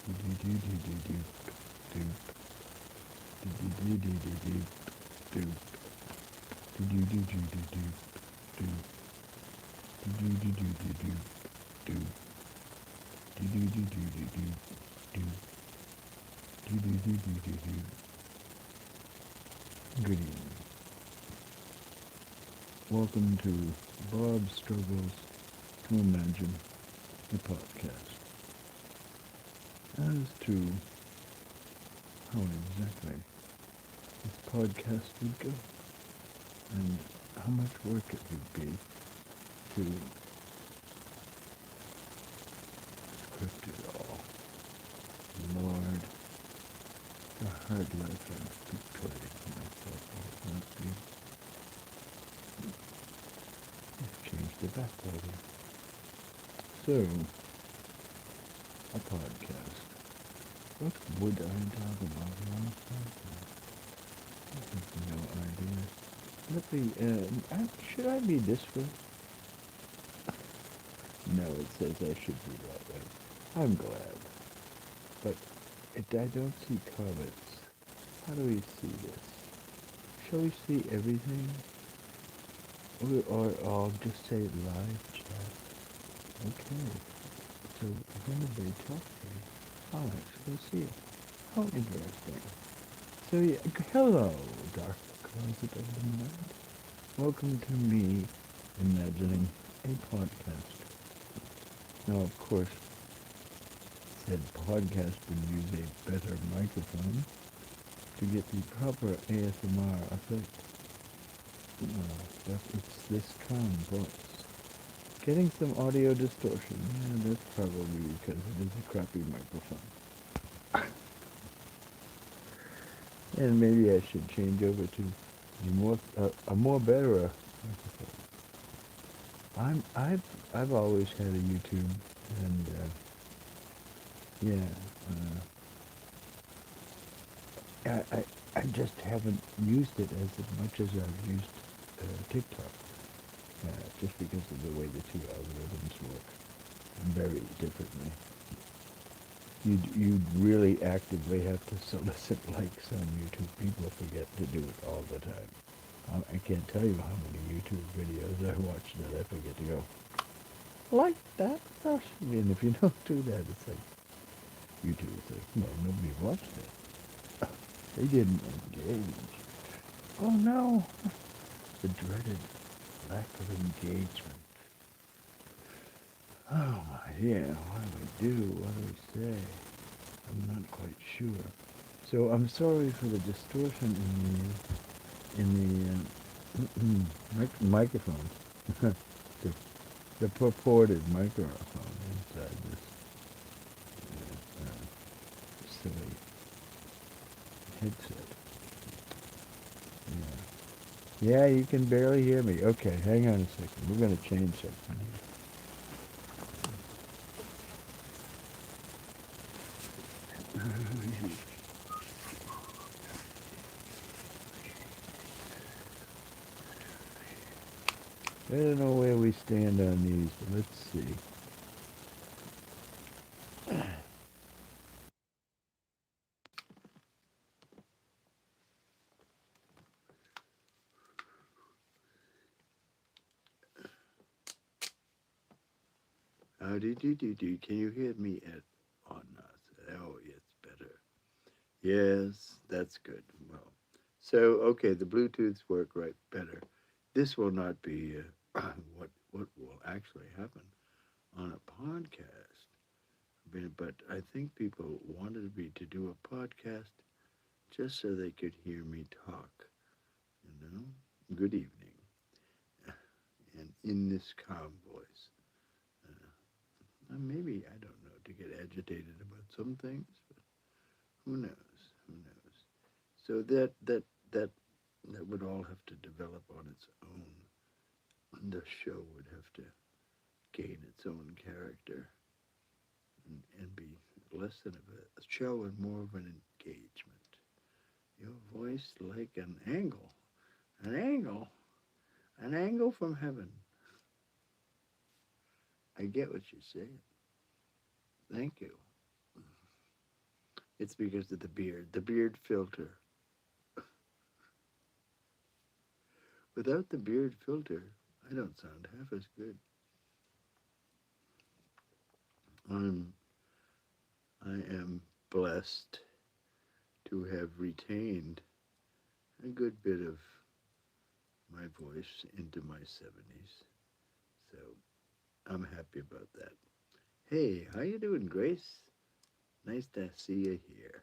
Good evening. Welcome to Bob Struggles to Imagine the podcast. As to how exactly this podcast would go and how much work it would be to script it all. Lord, the hard life I've betrayed myself will not be. I've changed it back later. So, a podcast. What would I talk about on a podcast? I have no idea. Let me, should I be this way? No, it says I should be that way. I'm glad. But I don't see comments. How do we see this? Shall we see everything? Or I'll just say live chat. Okay. So when they talk to me, I'll actually see it. How interesting. So yeah, hello, Dark Closet of the Mind. Welcome to me imagining a podcast. Now, of course, said podcast would use a better microphone to get the proper ASMR effect. But it's this calm voice. Getting some audio distortion. Yeah, that's probably because it is a crappy microphone. And maybe I should change over to a more better microphone. I've always had a YouTube, and yeah, I just haven't used it as much as I've used TikTok, just because of the way the two algorithms work very differently. You'd really actively have to solicit likes on YouTube. People forget to do it all the time. I can't tell you how many YouTube videos I watch that I forget to go, like that person. And if you don't do that, it's like, YouTube is like, well, nobody watched it. They didn't engage. Oh no, the dreaded lack of engagement. Oh my, yeah, what do we do? What do we say? I'm not quite sure. So I'm sorry for the distortion in the microphone. the, the purported microphone inside this silly headset. Yeah. Yeah, you can barely hear me. Okay, hang on a second. We're going to change something here. I don't know where we stand on these, but let's see. Do. Can you hear me at or not? Oh, yes, better. Yes, that's good. Well, so okay, the Bluetooths work right better. This will not be what will actually happen on a podcast. But I think people wanted me to do a podcast just so they could hear me talk. You know, good evening, and in this calm voice. Maybe I don't know to get agitated about some things, but who knows? Who knows? So that that would all have to develop on its own. The show would have to gain its own character and be less than a show and more of an engagement. Your voice like an angle, an angle from heaven. I get what you're saying. Thank you. It's because of the beard filter. Without the beard filter, I don't sound half as good. I'm, I am blessed to have retained a good bit of my voice into my 70s. So I'm happy about that. Hey, how you doing, Grace? Nice to see you here.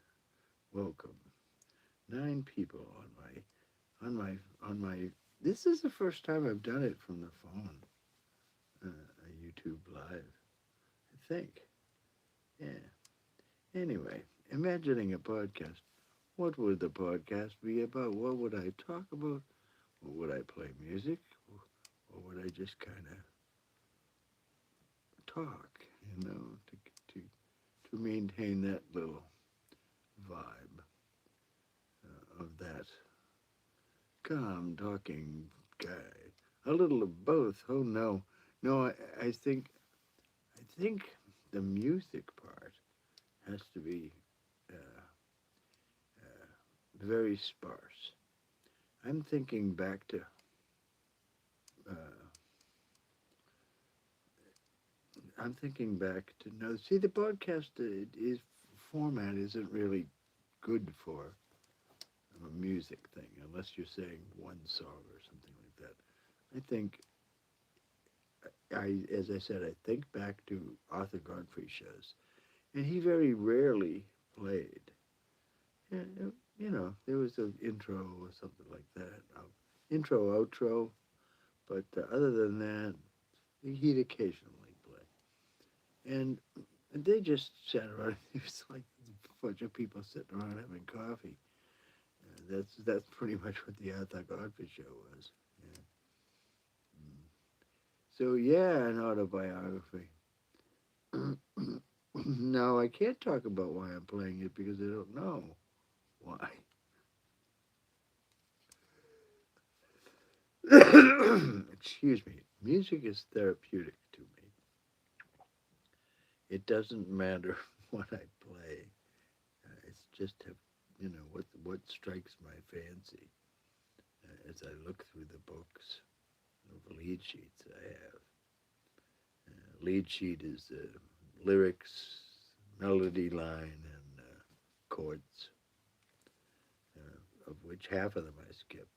Welcome. 9 people on my. This is the first time I've done it from the phone. A YouTube live, I think. Yeah. Anyway, imagining a podcast. What would the podcast be about? What would I talk about? Or would I play music? Or would I just kind of talk, to maintain that little vibe of that calm talking guy? A little of both. Oh no, no. I think the music part has to be uh, very sparse. I'm thinking back to uh, I'm thinking back to no. See, the podcast is format isn't really good for a music thing unless you're saying one song or something like that. I think as I said, I think back to Arthur Godfrey shows, and he very rarely played. There was an intro or something like that, intro outro, but other than that, he'd occasionally play, and they just sat around. It was like a bunch of people sitting around having coffee. That's pretty much what the Arthur Godfrey show was. Yeah. Mm. So yeah, an autobiography. No, I can't talk about why I'm playing it because I don't know why. Excuse me. Music is therapeutic to me. It doesn't matter what I play. It's just what strikes my fancy as I look through the books of lead sheets I have. Lead sheet is lyrics, melody line, and chords, of which half of them I skip.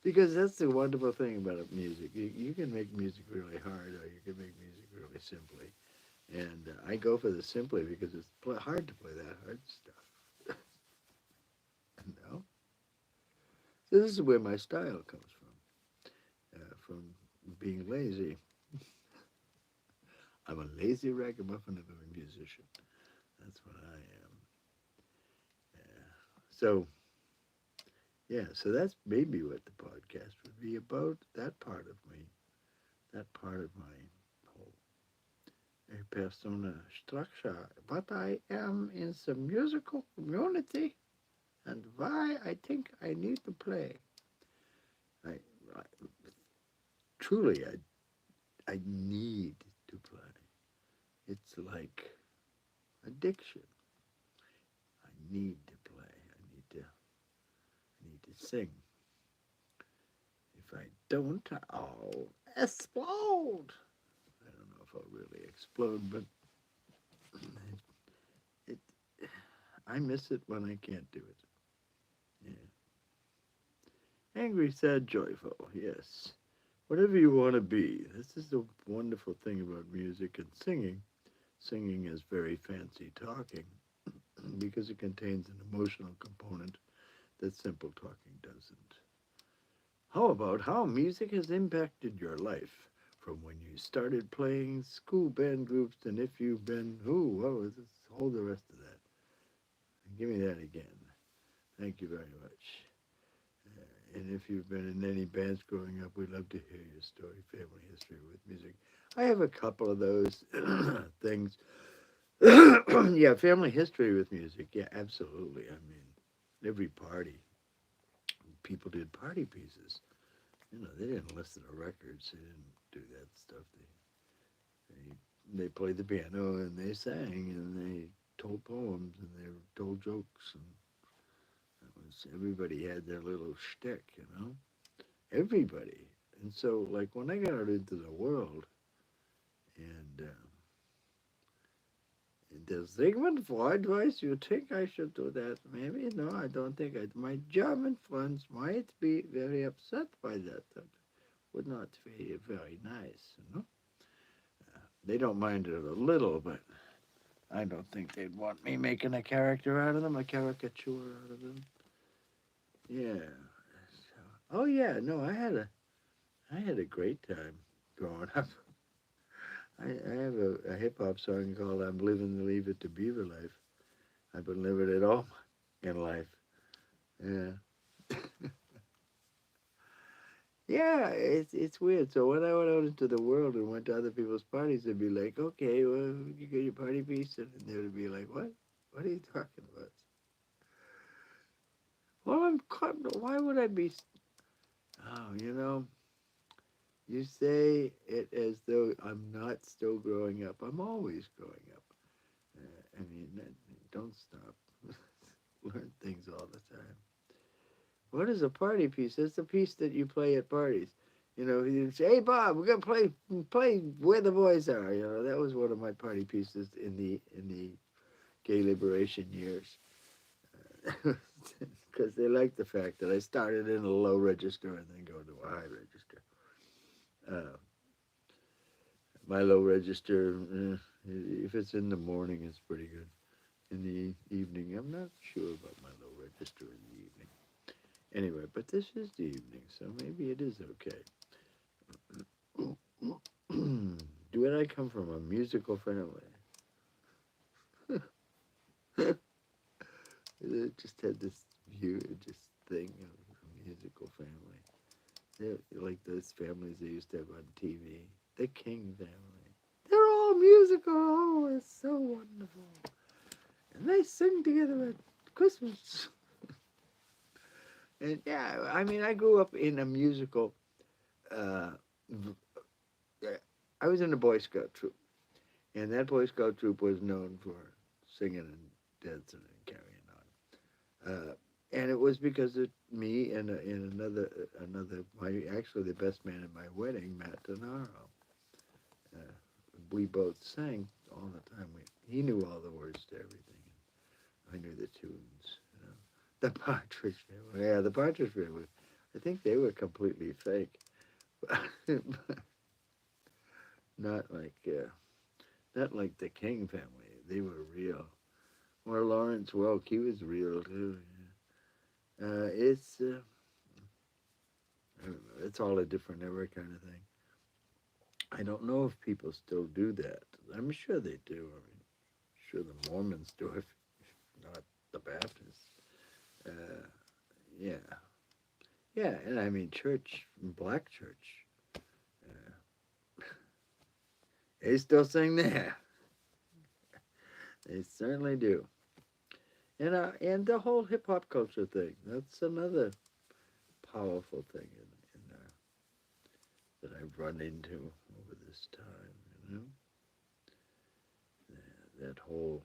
Because that's the wonderful thing about music. You can make music really hard, or you can make music really simply. And I go for the simply because it's hard to play that hard stuff. You know? So this is where my style comes from being lazy. I'm a lazy ragamuffin of a musician. That's what I am. So, yeah, so that's maybe what the podcast would be about. That part of me, that part of my whole persona structure. But I am in the musical community, and why I think I need to play. I, I truly, I need to play. It's like addiction. I need to play. I need to sing. If I don't, I'll explode. I don't know if I'll really explode, but it, I miss it when I can't do it. Yeah. Angry, sad, joyful. Yes. Whatever you want to be. This is the wonderful thing about music and singing. Singing is very fancy talking because it contains an emotional component that simple talking doesn't. How about how music has impacted your life from when you started playing school band groups and if you've been, let's hold the rest of that. Give me that again. Thank you very much. And if you've been in any bands growing up, we'd love to hear your story, family history with music. I have a couple of those things. Yeah, family history with music. Yeah, absolutely. I mean, every party, people did party pieces. They didn't listen to records. They didn't do that stuff. They they played the piano and they sang and they told poems and they told jokes and it was everybody had their little shtick, you know, everybody. And so, like when I got out into the world, and does Sigmund Freud advise you think I should do that? Maybe no, I don't think I. My German friends might be very upset by that. That would not be very nice, you know. They don't mind it a little, but I don't think they'd want me making a character out of them, a caricature out of them. Yeah. So, oh yeah, no, I had a great time growing up. I have a hip hop song called "I'm Living the Leave It to Beaver Life." I've been living it all in life. Yeah. Yeah, it's weird. So when I went out into the world and went to other people's parties, they'd be like, "Okay, well, you get your party piece," and they would be like, "What? What are you talking about?" Well, I'm caught. Why would I be? Oh, you say it as though I'm not still growing up. I'm always growing up. I mean, don't stop. Learn things all the time. What is a party piece? It's a piece that you play at parties. You say, "Hey Bob, we're gonna play Where the Boys Are." That was one of my party pieces in the gay liberation years, because they liked the fact that I started in a low register and then go to a high register. Uh, my low register, if it's in the morning, it's pretty good. In the evening, I'm not sure about my low register in the evening. Anyway, but this is the evening, so maybe it is okay. Do I come from a musical family? It just had this view, just thing of a musical family. They're like those families they used to have on TV. The King family. They're all musical. Oh, it's so wonderful. And they sing together at Christmas. And yeah, I mean, I grew up in a musical. Uh, I was in a Boy Scout troop, and that Boy Scout troop was known for singing and dancing and carrying on. And it was because of me and another my actually the best man at my wedding, Matt Denaro. Uh, we both sang all the time. He knew all the words to everything. I knew the tunes. The Partridge Family. Yeah, the Partridge Family. I think they were completely fake, not like not like the King family. They were real. Or Lawrence Welk, he was real too. Yeah. It's I don't know. It's all a different era kind of thing. I don't know if people still do that. I'm sure they do. I mean, sure the Mormons do if not the Baptists. Uh, yeah, yeah, and I mean church, black church. Uh, they still sing there. They certainly do. And the whole hip hop culture thing. That's another powerful thing that I've run into over this time. That whole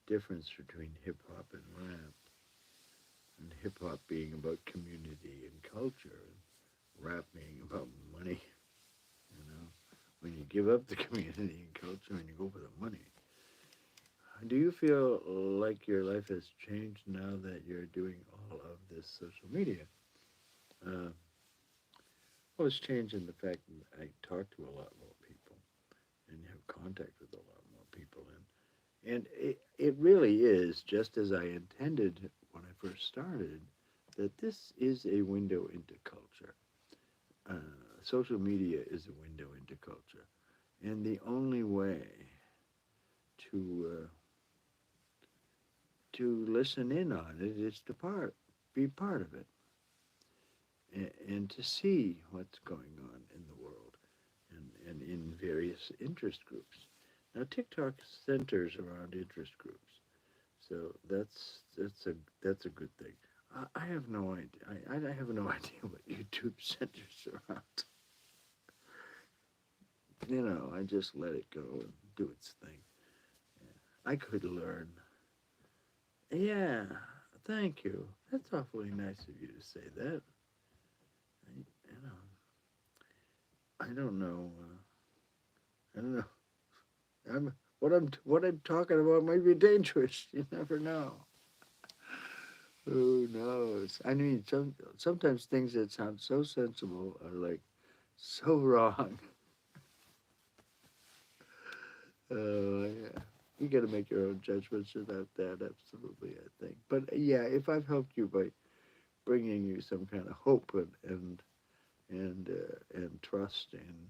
difference between hip hop and rap, and hip hop being about community and culture, and rap being about money. You know, when you give up the community and culture and you go for the money. Do you feel like your life has changed now that you're doing all of this social media? Uh, well, it's changed in the fact that I talk to a lot more people and have contact with a lot more people, and it really is just as I intended when I first started. That this is a window into culture. Uh, Social media is a window into culture, and the only way to to listen in on it is to be part of it, and to see what's going on in the world and in various interest groups. Now TikTok centers around interest groups, so that's a good thing. I have no idea. I have no idea what YouTube centers around. I just let it go and do its thing. I could learn. Yeah, thank you. That's awfully nice of you to say that. You know, I don't know. I don't know. What I'm talking about might be dangerous. You never know. Who knows? I mean, sometimes things that sound so sensible are like so wrong. Yeah. You got to make your own judgments about that. Absolutely, I think. But yeah, if I've helped you by bringing you some kind of hope and trust in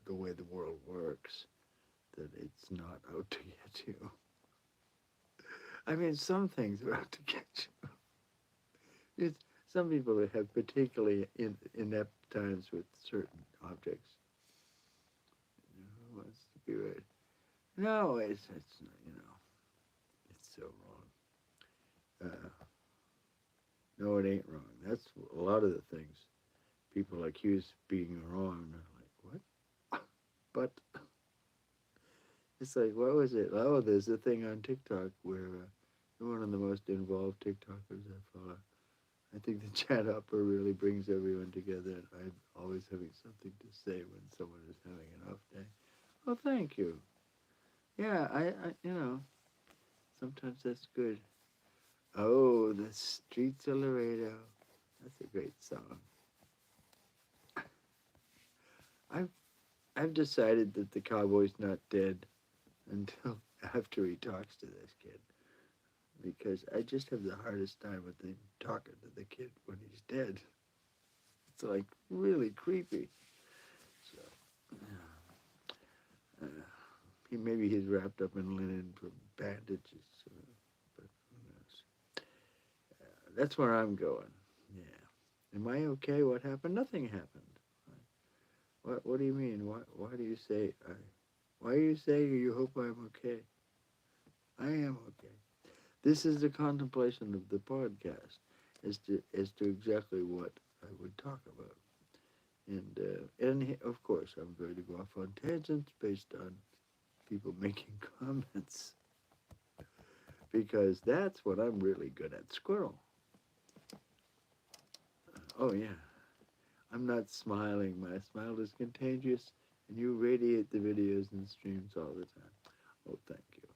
the way the world works, that it's not out to get you. I mean, some things are out to get you. Some people have particularly inept times with certain objects. Who wants to be right? No, it's it's so wrong. No, it ain't wrong. That's a lot of the things people accuse being wrong. They're like, what? But it's like, what was it? Oh, there's a thing on TikTok where one of the most involved TikTokers I follow. I think the chat upper really brings everyone together, and I'm always having something to say when someone is having an off day. Well, thank you. Yeah, sometimes that's good. Oh, the streets of Laredo. That's a great song. I've I've decided that the cowboy's not dead until after he talks to this kid, because I just have the hardest time with him talking to the kid when he's dead. It's like really creepy. So uh, maybe he's wrapped up in linen for bandages, but who knows? That's where I'm going. Yeah. Am I okay? What happened? Nothing happened. What do you mean? Why do you say why are you saying you hope I'm okay? I am okay. This is the contemplation of the podcast as to exactly what I would talk about. And of course I'm going to go off on tangents based on people making comments, because that's what I'm really good at. Squirrel. Oh yeah. I'm not smiling. My smile is contagious, and you radiate the videos and streams all the time. Oh, thank you.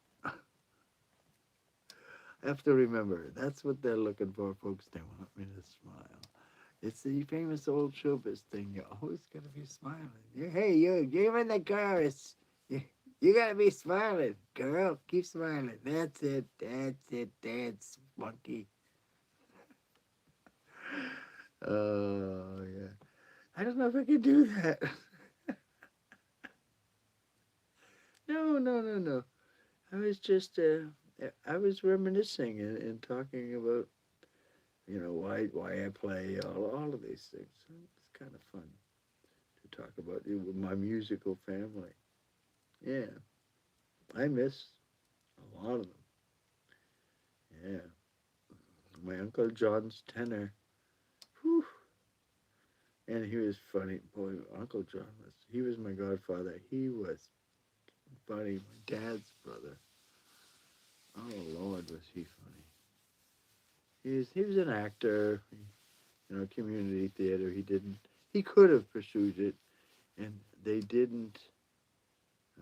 I have to remember, that's what they're looking for, folks. They want me to smile. It's the famous old showbiz thing. You always gotta be smiling. Hey, you're in the chorus. You gotta be smiling, girl. Keep smiling. That's it. That's it. Dance, monkey. Oh yeah. I don't know if I can do that. No, no, no, no. I was just I was reminiscing and talking about why I play all of these things. It's kind of fun to talk about it with my musical family. Yeah, I miss a lot of them. Yeah, my Uncle John's tenor. Whew. And he was funny. Boy, Uncle John was my godfather. He was funny. My dad's brother. Oh Lord, was he funny. He was an actor. Community theater. He could have pursued it, and they didn't.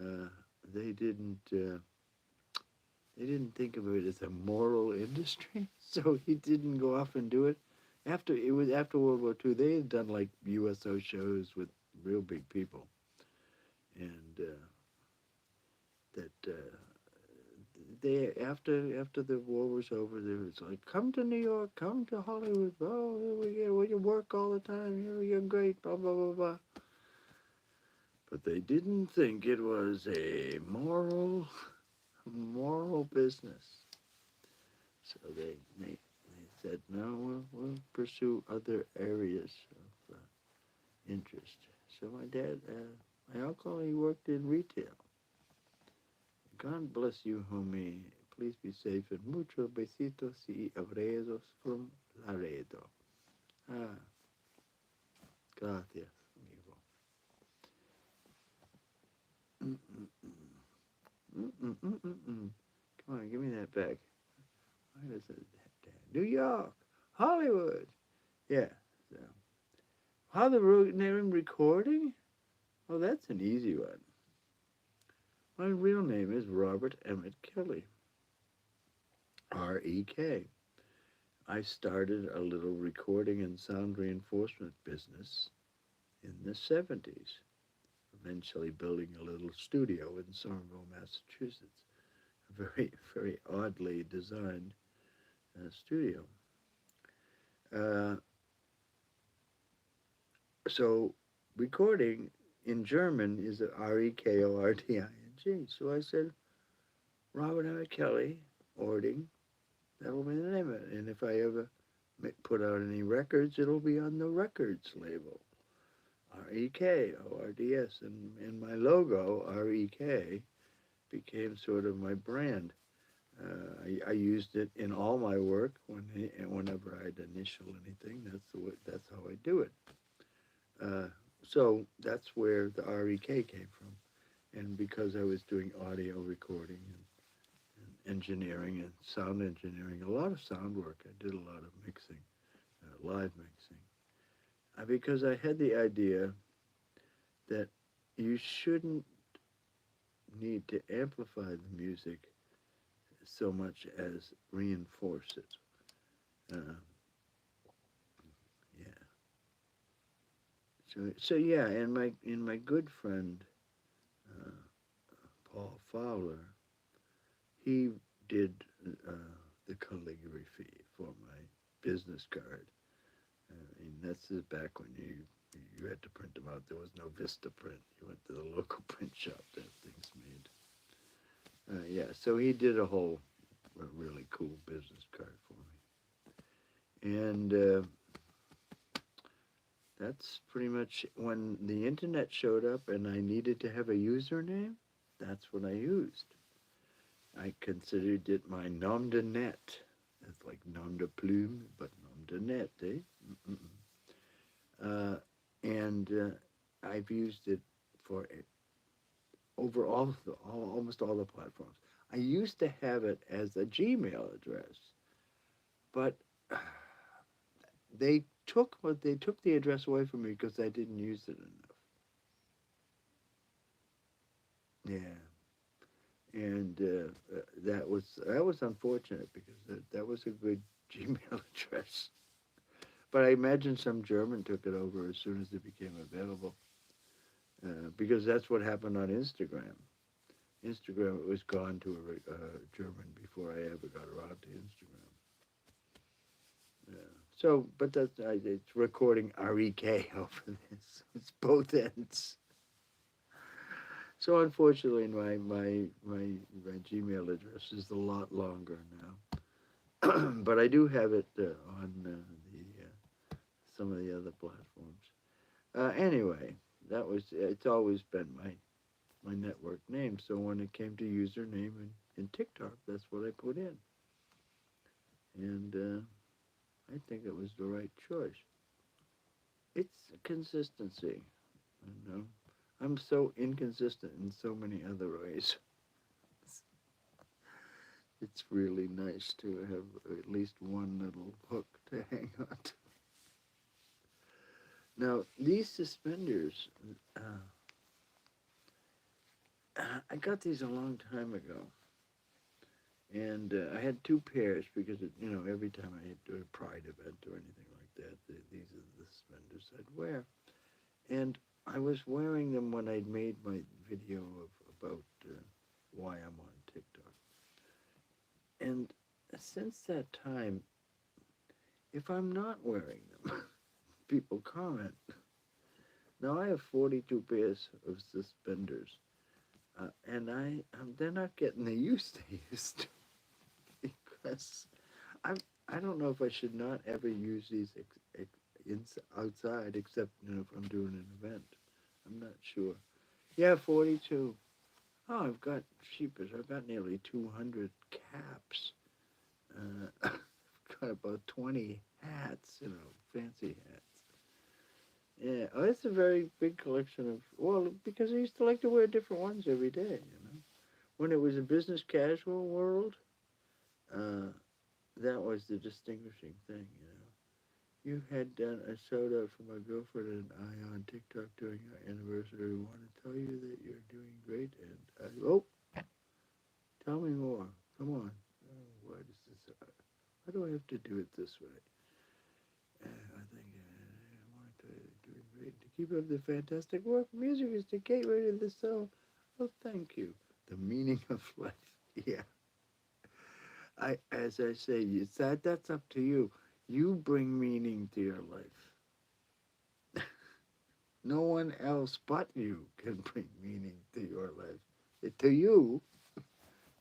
Uh, they didn't. They didn't think of it as a moral industry, so he didn't go off and do it. After World War II, they had done like USO shows with real big people, and that they after the war was over, they was like, come to New York, come to Hollywood. Oh, we work all the time. You're great. Blah blah blah blah. But they didn't think it was a moral business. So they said, no, we'll pursue other areas of interest. So my uncle, he worked in retail. God bless you, homie. Please be safe and mucho besitos y abrazos from Laredo. Ah, gracias, amigo. Come on, give me that back. Why does it? New York, Hollywood. Yeah. So, how the name recording? Oh, that's an easy one. My real name is Robert Emmett Kelly. R.E.K. I started a little recording and sound reinforcement business in the 70s, eventually building a little studio in Somerville, Massachusetts. A very, very oddly designed studio. Uh, so recording in German is Rekording. So I said, Robert Emmett Kelly, Ording, that'll be the name of it. And if I ever put out any records, it'll be on the records label. Rekords. And my logo, REK, became sort of my brand. I used it in all my work whenever I'd initial anything. That's how I do it. Uh, so that's where the REK came from. And because I was doing audio recording and engineering and sound engineering, a lot of sound work, I did a lot of mixing, live mixing. Because I had the idea that you shouldn't need to amplify the music so much as reinforce it. Uh, yeah. So yeah, and my good friend uh, Paul Fowler, he did uh, the calligraphy for my business card. And that's back when you had to print them out. There was no Vista print. You went to the local print shop to have things made. Yeah, so he did a really cool business card for me. And that's pretty much when the internet showed up and I needed to have a username, that's what I used. I considered it my nom de net. It's like nom de plume, but nom de net, eh? And I've used it for over almost all the platforms. I used to have it as a Gmail address, but they took the address away from me because I didn't use it enough. Yeah, and that was unfortunate because that was a good Gmail address. But I imagine some German took it over as soon as it became available, because that's what happened on Instagram. Instagram was gone to a German before I ever got around to Instagram. Yeah. So, but it's recording REK over this. It's both ends. So unfortunately, my Gmail address is a lot longer now, but I do have it on the some of the other platforms. Anyway, it's always been my network name. So when it came to username in TikTok, that's what I put in, and I think it was the right choice. It's consistency, you know. I'm so inconsistent in so many other ways. It's really nice to have at least one little hook to hang on to. Now, these suspenders, uh, I got these a long time ago, and I had two pairs because every time I had to do a pride event or anything like that, these are the suspenders I'd wear. And I was wearing them when I'd made my video about why I'm on TikTok. And since that time, if I'm not wearing them, people comment. Now I have 42 pairs of suspenders, and they're not getting the use they used to because I'm I don't know if I should not ever use these outside except if I'm doing an event. I'm not sure. Yeah, 42. Oh, I've got sheepers. I've got nearly 200 caps. I've got about 20 hats, fancy hats. Yeah, oh, it's a very big collection of, well, because I used to like to wear different ones every day, you know. When it was a business casual world, uh, that was the distinguishing thing, you know. You had done a shout out for my girlfriend and I on TikTok during our anniversary. We want to tell you that you're doing great, and oh, tell me more. Come on. Oh, why does this? Why do I have to do it this way? I think I want to tell you you're doing great. To keep up the fantastic work, music is the gateway to the soul. Oh, thank you. The meaning of life. Yeah, as I say, it's that's up to you. You bring meaning to your life. No one else but you can bring meaning to your life. To you,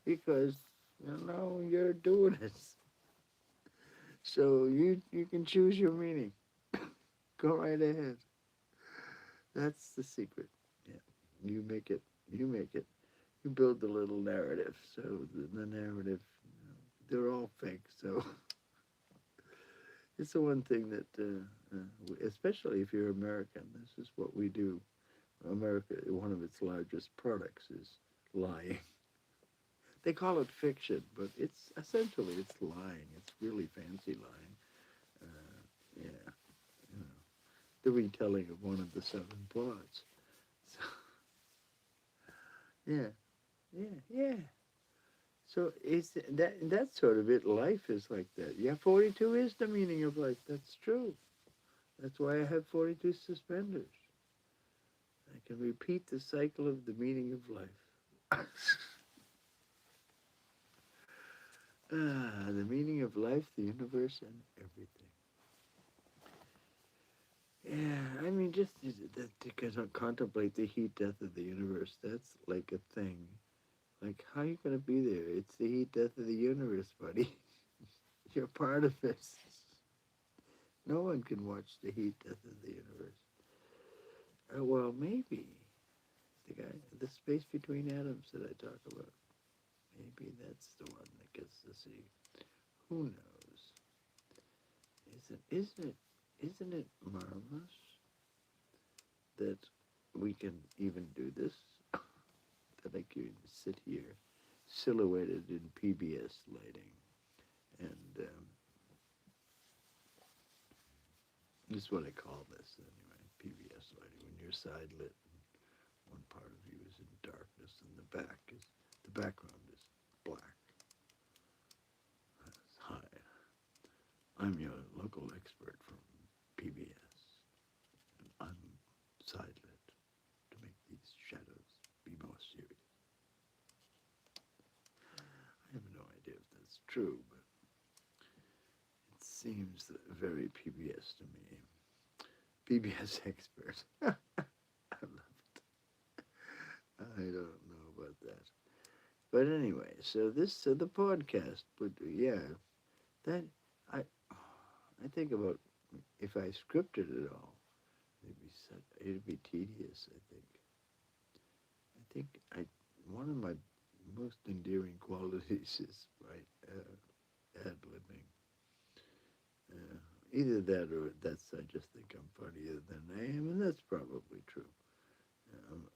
because you're doing it. So you can choose your meaning. Go right ahead. That's the secret. Yeah, you make it. You make it. You build the little narrative. So the narrative, they're all fake. So it's the one thing that, especially if you're American, this is what we do. America, one of its largest products is lying. They call it fiction, but it's essentially it's lying. It's really fancy lying. Yeah, you know, the retelling of one of the seven plots. So yeah, yeah. So it's that's sort of it. Life is like that. Yeah, 42 is the meaning of life. That's true. That's why I have 42 suspenders. I can repeat the cycle of the meaning of life. The meaning of life, the universe, and everything. Yeah, I mean, just that to contemplate the heat death of the universe. That's like a thing. Like, how are you gonna be there? It's the heat death of the universe, buddy. You're part of it. No one can watch the heat death of the universe. Well, maybe the space between atoms that I talk about. Maybe that's the one that gets to see. Who knows? Isn't it marvelous that we can even do this? That I can sit here, silhouetted in PBS lighting, and this is what I call this anyway. PBS lighting. When you're side lit, one part of you is in darkness, and the background is black. Hi, I'm your local expert from PBS, and I'm side lit to make these shadows be more serious. I have no idea if that's true, but it seems very PBS to me. PBS expert. I love I don't know about that. But anyway, so the podcast, but yeah, that I I think about if I scripted it all, it'd be tedious. I think I one of my most endearing qualities is right ad libbing. Uh, Either that or that's I just think I'm funnier than I am, and that's probably true.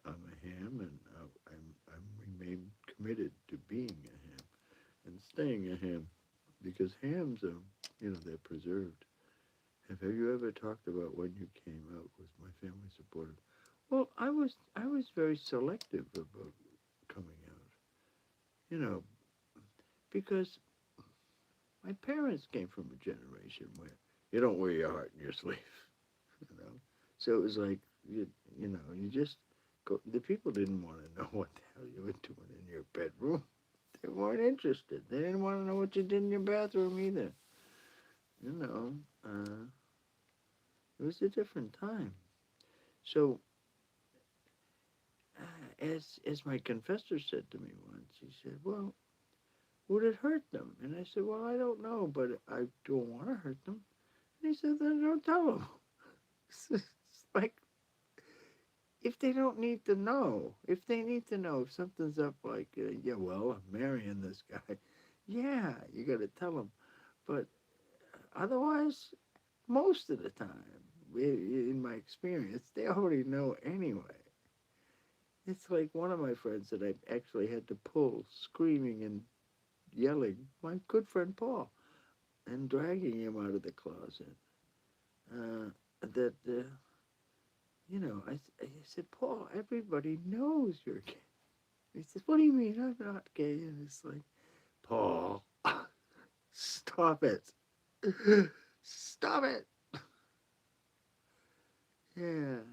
I'm a ham, and I'm remain committed to being a ham and staying a ham because hams are, they're preserved. Have you ever talked about when you came out? Was my family supportive? Well, I was very selective about coming out, you know, because my parents came from a generation where you don't wear your heart in your sleeve, you know. So it was like you just go. The people didn't want to know what the hell you were doing in your bedroom. They weren't interested. They didn't want to know what you did in your bathroom either. You know, it was a different time. So, as my confessor said to me once, he said, "Well, would it hurt them?" And I said, "Well, I don't know, but I don't want to hurt them." And he said, "Then don't tell them." It's like if they don't need to know, if they need to know if something's up, like, yeah, well, I'm marrying this guy. Yeah, you got to tell them. But otherwise, most of the time. in my experience, they already know anyway. It's like one of my friends that I actually had to pull, screaming and yelling, my good friend Paul, and dragging him out of the closet. That I said, Paul, everybody knows you're gay. He says, what do you mean I'm not gay? And it's like, Paul, stop it. Stop it. Yeah.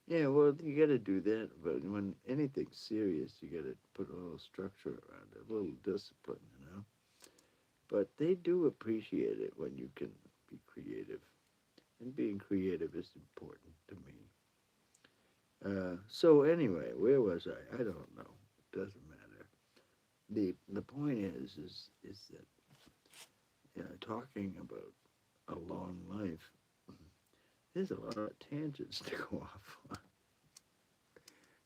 Yeah, well, you got to do that. But when anything's serious, you got to put a little structure around it, a little discipline, you know. But they do appreciate it when you can be creative. And being creative is important to me. So anyway, where was I? I don't know. It doesn't matter. The point is that talking about a long life, there's a lot of tangents to go off on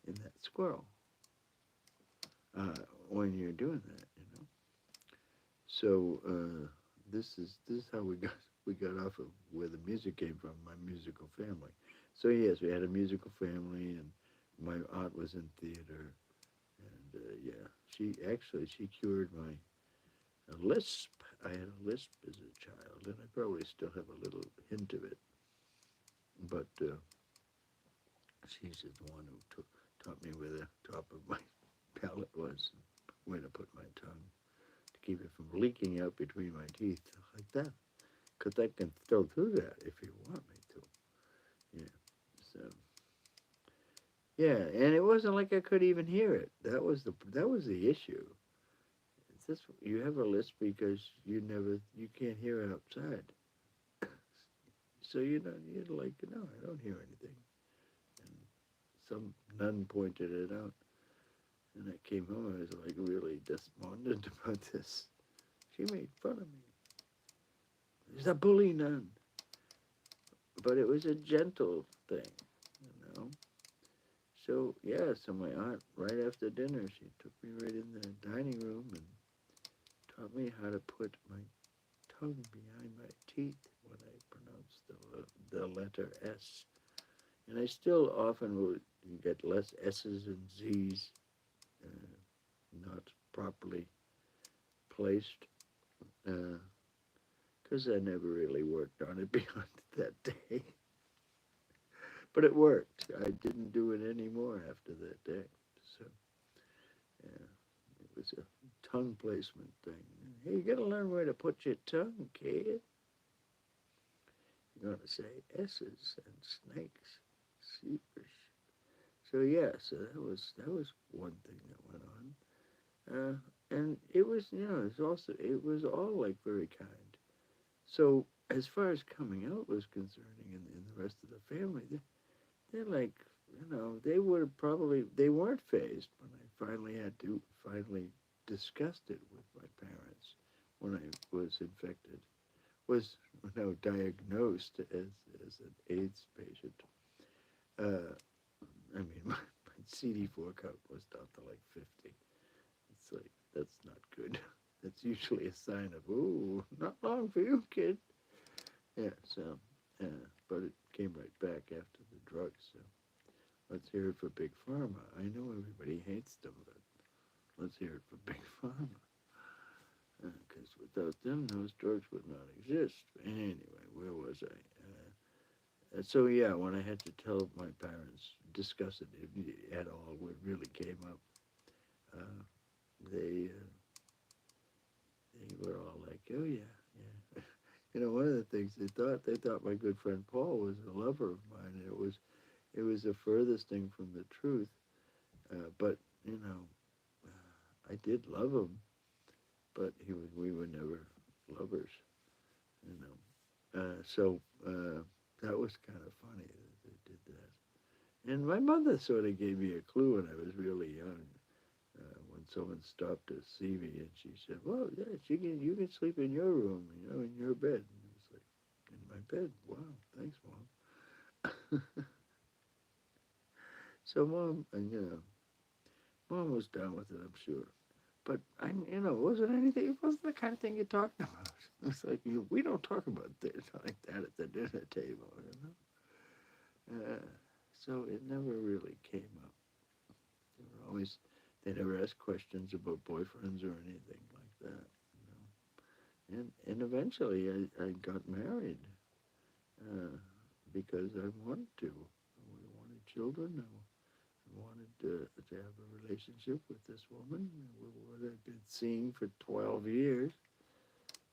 in that squirrel uh, when you're doing that, you know. So this is how we got off of where the music came from, my musical family. So yes, we had a musical family, and my aunt was in theater, and yeah, she cured my lisp. I had a lisp as a child, and I probably still have a little hint of it. But she's the one who taught me where the top of my palate was, and where to put my tongue to keep it from leaking out between my teeth like that. Because I can still do that if you want me to. Yeah. So yeah, and it wasn't like I could even hear it. That was the issue. It's just you have a lisp because you can't hear outside. So you're like, no, I don't hear anything. And some nun pointed it out, and I came home. I was like really despondent about this. She made fun of me. She's a bully nun, but it was a gentle thing, you know. So yeah, so my aunt, right after dinner, she took me right in the dining room and taught me how to put my tongue behind my teeth when I pronounced the letter S. And I still often would get less S's and Z's, not properly placed, because I never really worked on it beyond that day. But it worked. I didn't do it anymore after that day. So yeah, it was a tongue placement thing. Hey, you gotta learn where to put your tongue, kid. You're gonna say S's and snakes, seepers. So yeah, so that was one thing that went on, and it was it was all like very kind. So as far as coming out was concerning, in the rest of the family, they're like, they would have probably they weren't phased when I finally had to finally discussed it with my parents when I was infected, was diagnosed as an AIDS patient. Uh, I mean, my CD4 count was down to like 50. It's like, that's not good. That's usually a sign of, ooh, not long for you, kid. Yeah, so, but it came right back after the drugs. So let's hear it for Big Pharma. I know everybody hates them, but let's hear it for Big Pharma. Because without them, those drugs would not exist. Anyway, where was I? So yeah, when I had to tell my parents, discuss it at all, what really came up, uh, they they were all like, "Oh yeah, yeah." One of the things they thought my good friend Paul was a lover of mine, and it was the furthest thing from the truth. But you know, I did love him, but we were never lovers. You so that was kind of funny that they did that. And my mother sort of gave me a clue when I was really young. When someone stopped to see me, and she said, "Well, yes, you can sleep in your room, in your bed." And it was like, in my bed. Wow, thanks, mom. So mom, and mom was down with it, I'm sure. But it wasn't anything. It wasn't the kind of thing you talked about. It's like we don't talk about things like that at the dinner table. So it never really came up. They were always they never asked questions about boyfriends or anything like that. And eventually I got married uh, because I wanted to. We wanted children. I wanted to have a relationship with this woman, what I've been seeing for 12 years.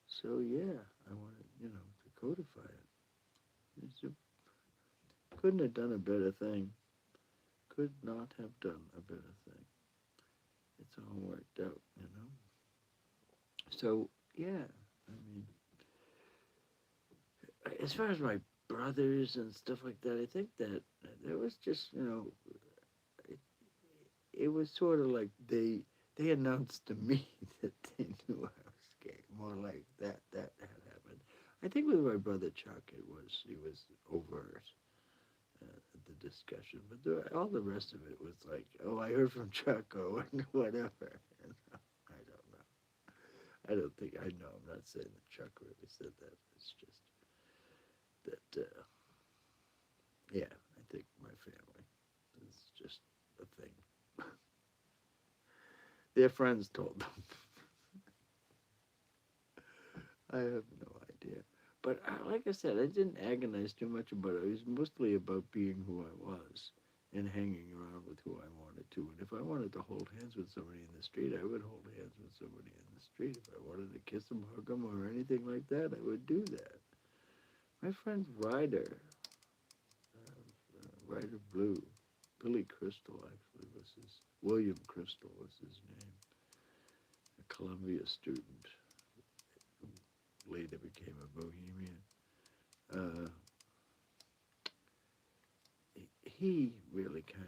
So yeah, I wanted, to codify it. Couldn't have done a better thing. Could not have done a better thing. It's all worked out. So yeah, I mean, as far as my brothers and stuff like that, I think that there was just, it, it was sort of like they announced to me that they knew I was gay. More like that had happened. I think with my brother Chuck, he was overt the discussion, but all the rest of it was like, oh, I heard from Chuck, or whatever. And I don't know. I don't think I know. I'm not saying that Chuck really said that. It's just that, yeah, I think my family is just a thing. Their friends told them. I have no idea. But like I said, I didn't agonize too much about it. It was mostly about being who I was and hanging around with who I wanted to. And if I wanted to hold hands with somebody in the street, I would hold hands with somebody in the street. If I wanted to kiss them, hug them, or anything like that, I would do that. My friend Ryder, Ryder Blue, Billy Crystal actually was his, William Crystal was his name, a Columbia student who later became a bohemian. Uh, he really kind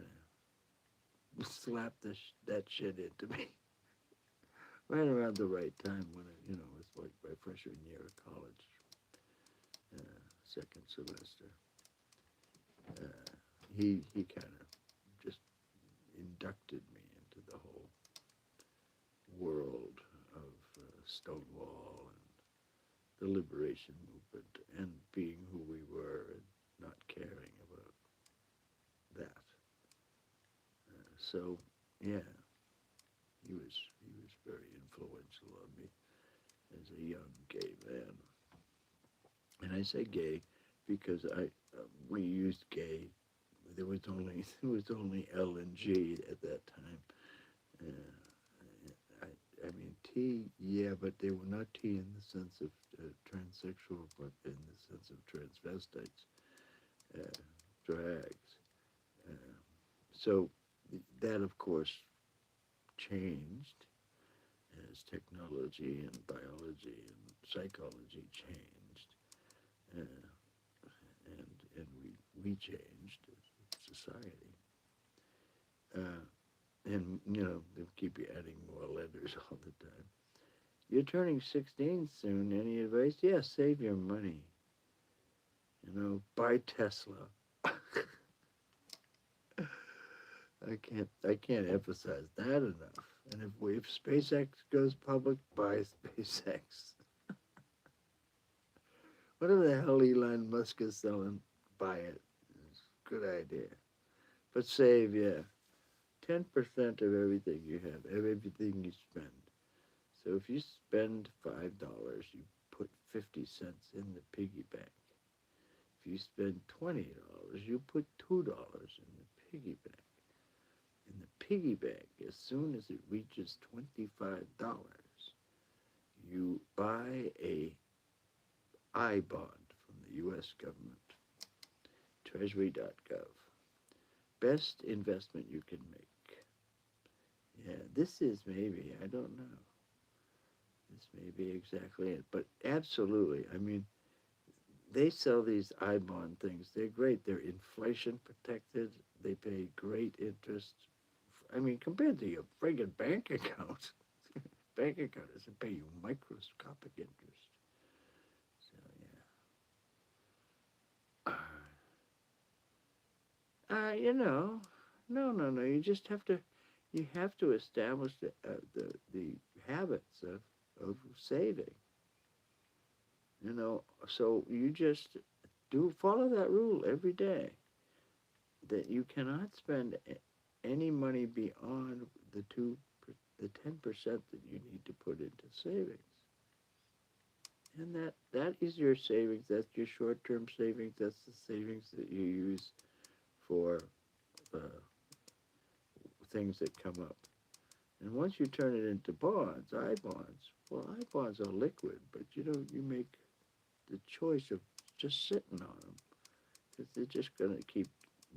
of slapped that shit into me right around the right time when it was like my freshman year of college, second semester. He kind of just inducted me into the whole world of Stonewall and the liberation movement and being who we were and not caring about that. So yeah, he was very influential on me as a young gay man. And I say gay because we used gay. There was only L and G at that time. I mean T, yeah, but they were not T in the sense of transsexual, but in the sense of transvestites, uh, drags. Uh, so that, of course, changed as technology and biology and psychology changed, uh, and we changed as society. Uh, and they'll keep you adding more letters all the time. You're turning 16 soon. Any advice? Yeah, save your money. Buy Tesla. I can't emphasize that enough. And if SpaceX goes public, buy SpaceX. Whatever the hell Elon Musk is selling, buy it. It's a good idea. But save, yeah, 10% of everything you have, everything you spend. So if you spend $5, you put 50 cents in the piggy bank. If you spend $20, you put $2 in the piggy bank. In the piggy bank, as soon as it reaches $25, you buy a I bond from the U.S. government, treasury.gov. Best investment you can make. Yeah, this is maybe, I don't know. This may be exactly it, but absolutely. I mean, they sell these I bond things. They're great. They're inflation protected. They pay great interest. I mean, compared to your friggin' bank account, bank account doesn't pay you microscopic interest. So yeah. No, no, no. You just have to. you have to establish the habits of saving. You know, so you just do follow that rule every day that you cannot spend any money beyond the 10% that you need to put into savings. And that is your savings. That's your short-term savings. That's the savings that you use for uh, things that come up. And once you turn it into bonds, I bonds, well, I bonds are liquid, but you make the choice of just sitting on them because they're just going to keep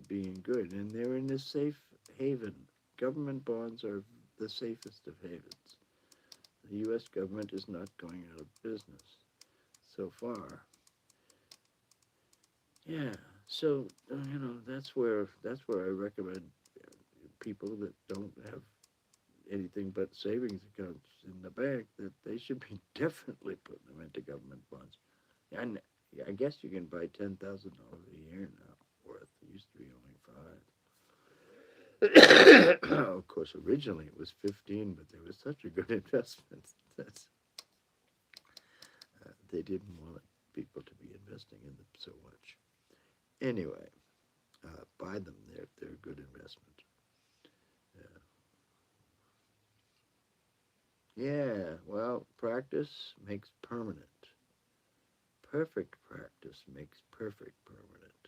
being good, and they're in a safe haven. Government bonds are the safest of havens. The U.S. government is not going out of business so far. Yeah, so that's where I recommend people that don't have anything but savings accounts in the bank that they should be definitely putting them into government bonds. And I guess you can buy $10,000 a year now worth. It used to be only 5. Of course, originally it was 15, but they were such a good investment that they didn't want people to be investing in them so much. Anyway, buy them. They're a good investment. Yeah. Yeah. Well, practice makes permanent. Perfect practice makes perfect permanent.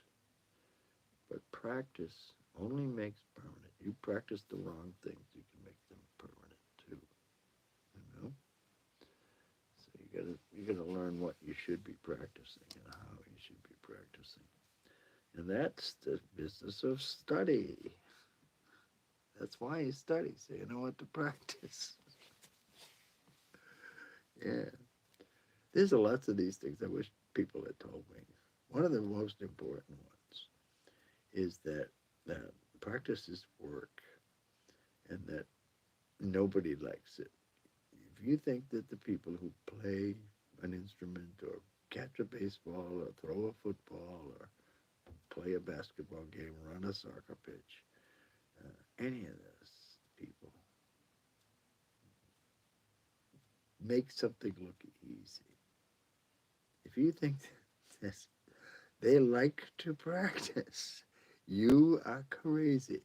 But practice only makes permanent. You practice the wrong things, you can make them permanent too. You know. So you gotta learn what you should be practicing and how you should be practicing. And that's the business of study. That's why you study, so you know what to practice. Yeah. There's a lots of these things I wish people had told me. One of the most important ones is that practice is work and that nobody likes it. If you think that the people who play an instrument or catch a baseball or throw a football or play a basketball game, run a soccer pitch, any of those people make something look easy. If you think that they like to practice, you are crazy.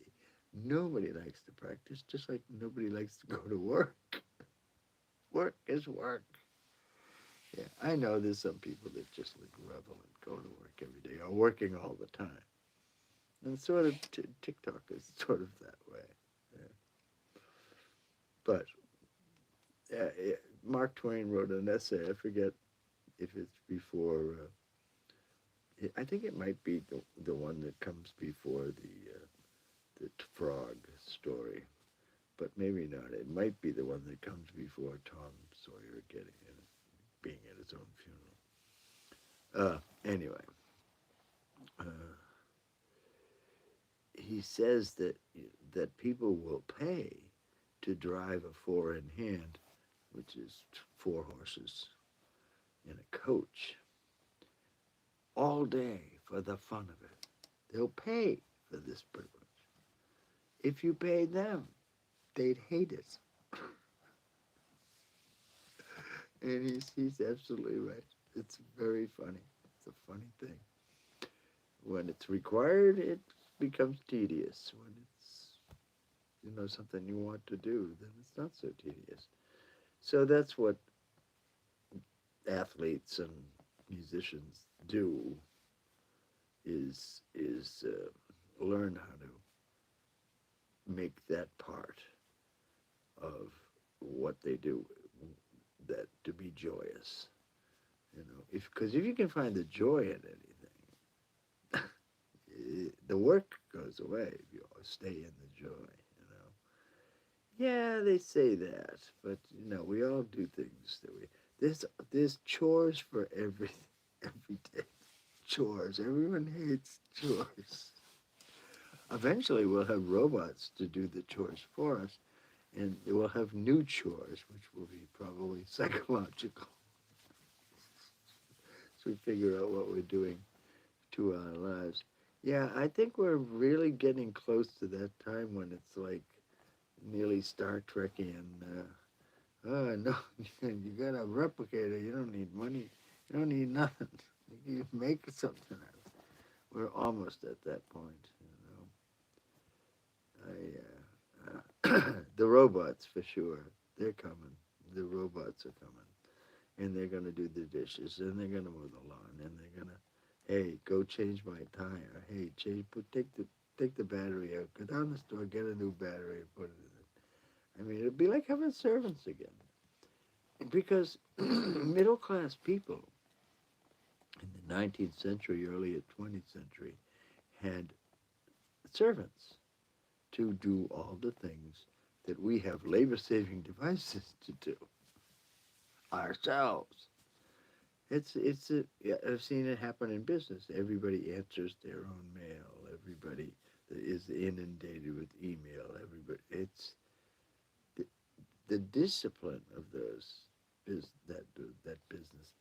Nobody likes to practice, just like nobody likes to go to work. Work is work. Yeah, I know there's some people that just like revel and go to work every day or working all the time. And sort of TikTok is sort of that way. Yeah. But yeah, Mark Twain wrote an essay. I forget if it's before. I think it might be the one that comes before the frog story, but maybe not. It might be the one that comes before Tom Sawyer getting in, being at his own funeral. Anyway, uh, he says that people will pay to drive a four in hand, which is four horses in a coach, all day for the fun of it. They'll pay for this privilege. If you paid them, they'd hate it. And he's absolutely right. It's very funny. It's a funny thing. When it's required, it becomes tedious. When it's something you want to do, then it's not so tedious. So that's what athletes and musicians do is learn how to make that part of what they do that to be joyous. If because if you can find the joy in anything, the work goes away if you stay in the joy. Yeah, they say that, but we all do things that we. There's chores for everything every day. Chores. Everyone hates chores. Eventually, we'll have robots to do the chores for us, and we'll have new chores, which will be probably psychological. So we figure out what we're doing to our lives. Yeah, I think we're really getting close to that time when it's like nearly Star Trekian. Oh no, you got a replicator. You don't need money. You don't need nothing. You make something out of it. We're almost at that point. The robots for sure. They're coming. The robots are coming, and they're gonna do the dishes, and they're gonna mow the lawn, and they're gonna, hey, go change my tire. Hey, take the battery out. Go down the store, get a new battery, and put it in it. I mean, it'd be like having servants again, because middle class people in the 19th century, early 20th century, had servants to do all the things that we have labor saving devices to do ourselves. Yeah, I've seen it happen in business. Everybody answers their own mail. Everybody is inundated with email. Everybody, it's the, the discipline of those is that business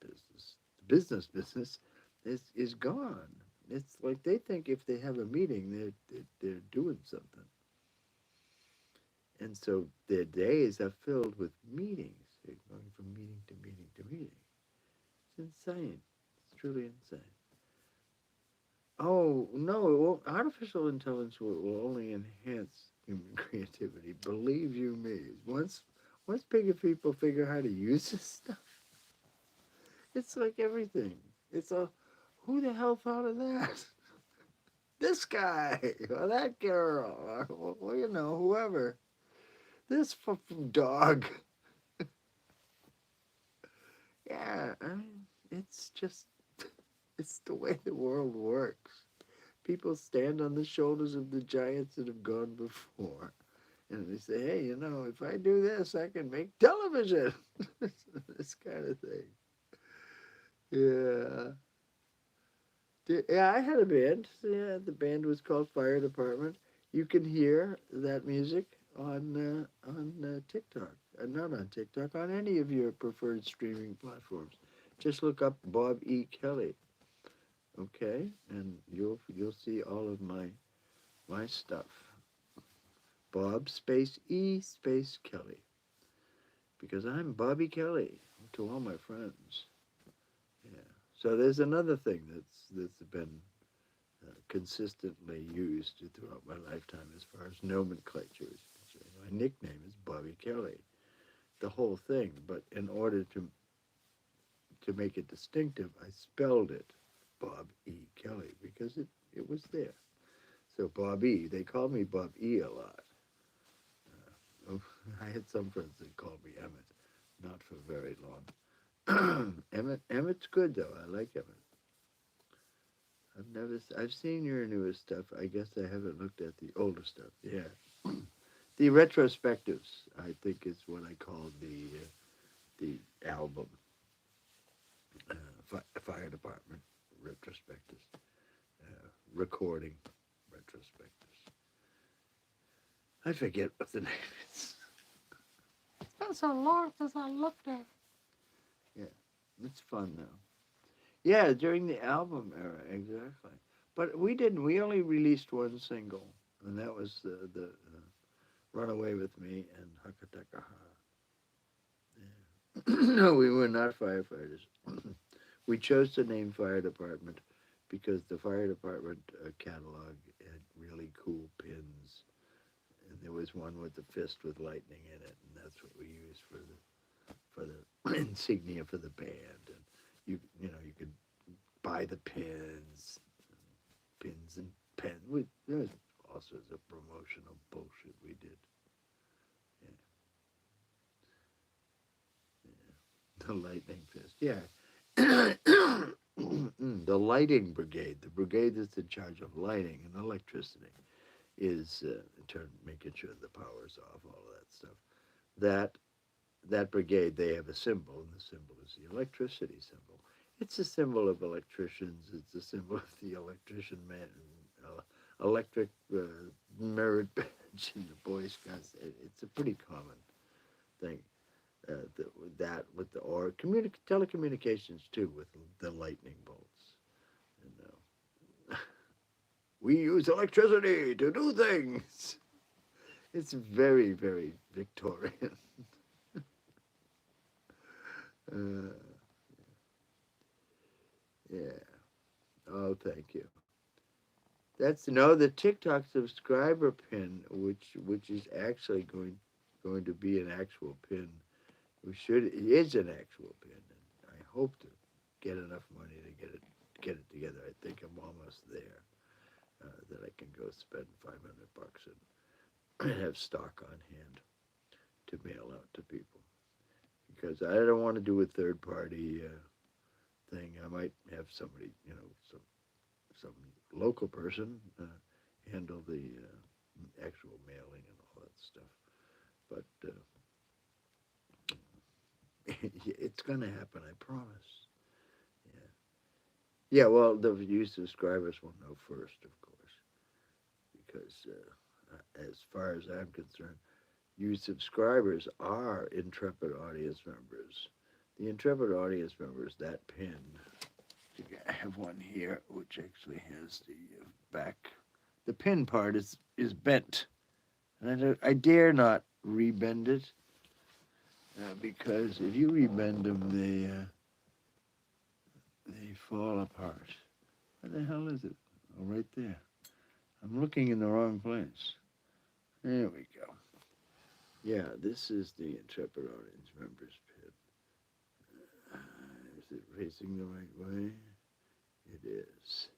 is gone. It's like they think if they have a meeting, they're doing something, and so their days are filled with meetings. They're going from meeting to meeting to meeting. It's insane. It's truly insane. Oh no! It won't. Artificial intelligence will only enhance human creativity. Believe you me. Once bigger people figure how to use this stuff, it's like everything. It's a who the hell thought of that? This guy or that girl or well, whoever. This dog. Yeah, I mean, it's just it's the way the world works. People stand on the shoulders of the giants that have gone before. And they say, hey, if I do this, I can make television. This kind of thing. Yeah. Yeah, I had a band. Yeah, the band was called Fire Department. You can hear that music on TikTok. Not on TikTok, on any of your preferred streaming platforms. Just look up Bob E. Kelly, okay, and you'll see all of my stuff. Bob space E space Kelly, because I'm Bobby Kelly to all my friends. Yeah. So there's another thing that's been consistently used throughout my lifetime as far as nomenclature is concerned. My nickname is Bobby Kelly, the whole thing. But in order to make it distinctive, I spelled it Bob E. Kelly because it was there. So Bob E. They called me Bob E. a lot. I had some friends that called me Emmett, not for very long. Emmett's good though. I like Emmett. I've seen your newest stuff. I guess I haven't looked at the older stuff. Yeah, the retrospectives. I think is what I call the album. Fire Department retrospectives. Recording retrospectives. I forget what the name is. It's been so long since I looked at. Yeah, it's fun though. Yeah, during the album era, exactly. But we didn't. We only released one single, and that was the "Run Away with Me" and "Hakataka." Yeah. No, we were not firefighters. We chose the name Fire Department because the fire department catalog had really cool pins, and there was one with the fist with lightning in it, and that's what we used for the insignia for the band. And you could buy the pins and pen. There was all sorts of promotional bullshit we did. Yeah, yeah. The lightning fist. Yeah. The lighting brigade, the brigade that's in charge of lighting and electricity, is making sure the power's off, all of that stuff. That that brigade, they have a symbol, and the symbol is the electricity symbol. It's a symbol of electricians. It's a symbol of the electrician man, electric merit badge in the Boy Scouts. It's a pretty common thing. That with the or telecommunications too with the lightning bolts. You know, we use electricity to do things. It's very, very Victorian. Uh, yeah. Oh, thank you. That's no the TikTok subscriber pin, which is actually going to be an actual pin. We should it is an actual pin, and I hope to get enough money to get it together. I think I'm almost there. That I can go spend $500 and have stock on hand to mail out to people because I don't want to do a third party thing. I might have somebody, some local person handle the actual mailing and all that stuff. But it's going to happen, I promise. Yeah. Yeah, well, the new subscribers will know first, of course, because as far as I'm concerned, you subscribers are Intrepid audience members. The Intrepid audience members, that pin, I have one here, which actually has the back. The pin part is bent, and I dare not rebend it because if you rebend them, they fall apart. Where the hell is it? Oh, right there. I'm looking in the wrong place. There we go. Yeah, this is the Intrepid audience members pin. Is it facing the right way? It is.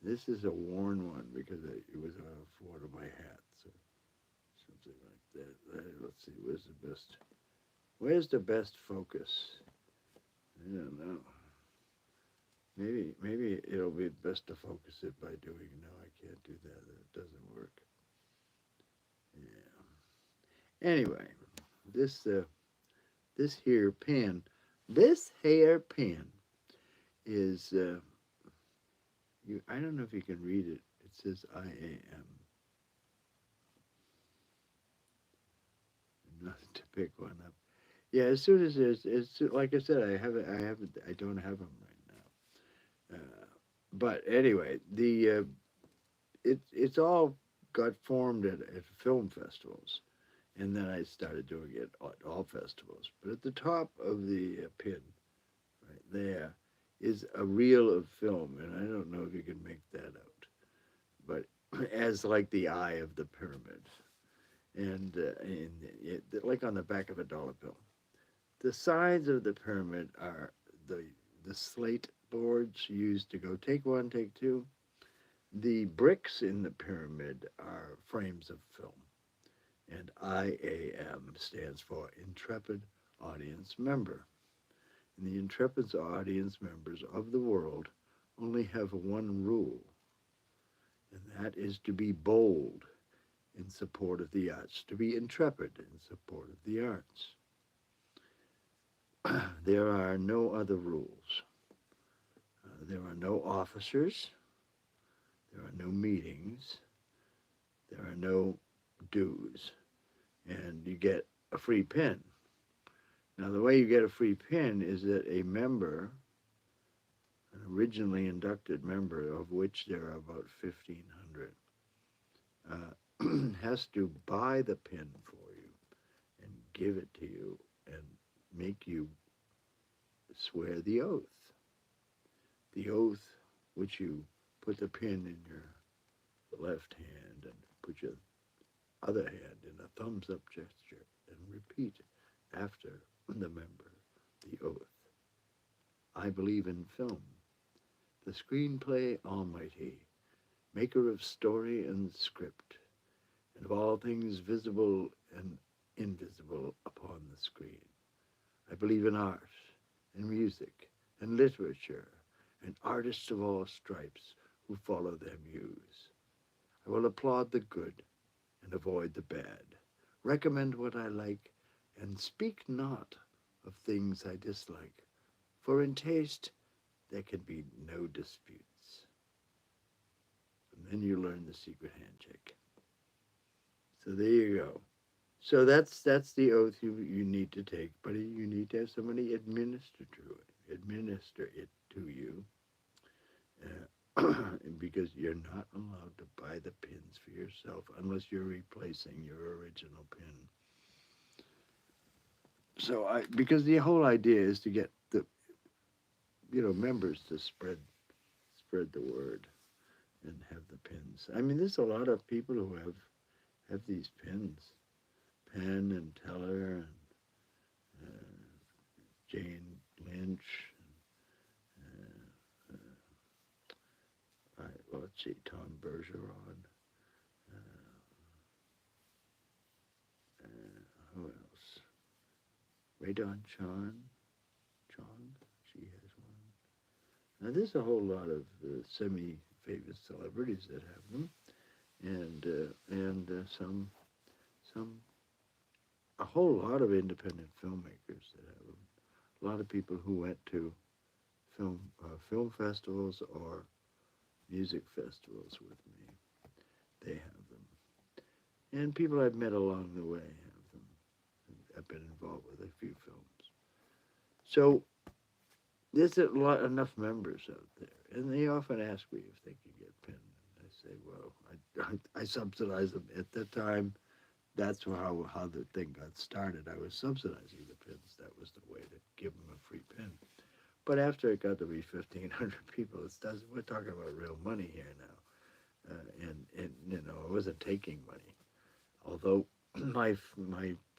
This is a worn one because it was one of my hats, so something like that. Let's see, where's the best focus? I don't know. Maybe it'll be best to focus it by doing. No, I can't do that. It doesn't work. Yeah. Anyway, this this here pen, this hair pen is you. I don't know if you can read it. It says IAM. Not to pick one up. Yeah, as soon as it's like I said, I don't have them right now. But anyway, the it's all got formed at film festivals, and then I started doing it at all festivals. But at the top of the pin, right there, is a reel of film, and I don't know if you can make that out, but as like the eye of the pyramid, and like on the back of a dollar bill. The sides of the pyramid are the the slate boards used to go take one, take two. The bricks in the pyramid are frames of film, and IAM stands for Intrepid Audience Member. And the Intrepid's audience members of the world only have one rule, and that is to be bold in support of the arts, to be intrepid in support of the arts. There are no other rules. There are no officers. There are no meetings. There are no dues. And you get a free pin. Now, the way you get a free pin is that a member, an originally inducted member, of which there are about 1,500, has to buy the pin for you and give it to you and make you swear the oath. The oath which you put the pin in your left hand and put your other hand in a thumbs up gesture and repeat after the member the oath. I believe in film, the screenplay almighty, maker of story and script, and of all things visible and invisible upon the screen. I believe in art and music and literature and artists of all stripes who follow their muse. I will applaud the good and avoid the bad, recommend what I like, and speak not of things I dislike, for in taste there can be no disputes. And then you learn the secret handshake. So there you go. So that's the oath you need to take, but you need to have somebody administer it to you. because you're not allowed to buy the pins for yourself unless you're replacing your original pin. So because the whole idea is to get the members to spread the word and have the pins. I mean, there's a lot of people who have these pins, Penn and Teller and Jane Lynch. Uh, well, let's see, Tom Bergeron. Uh, who else? Radon Chong. She has one. Now, there's a whole lot of semi-famous celebrities that have them, and some a whole lot of independent filmmakers that have them. A lot of people who went to film festivals or music festivals with me, they have them. And people I've met along the way have them. I've been involved with a few films. So there's enough members out there. And they often ask me if they can get pinned. And I say, well, I subsidize them. At the time, that's how the thing got started. I was subsidizing the pins. That was the way to give them a free pin. But after it got to be 1,500 people, we're talking about real money here now. And I wasn't taking money. Although my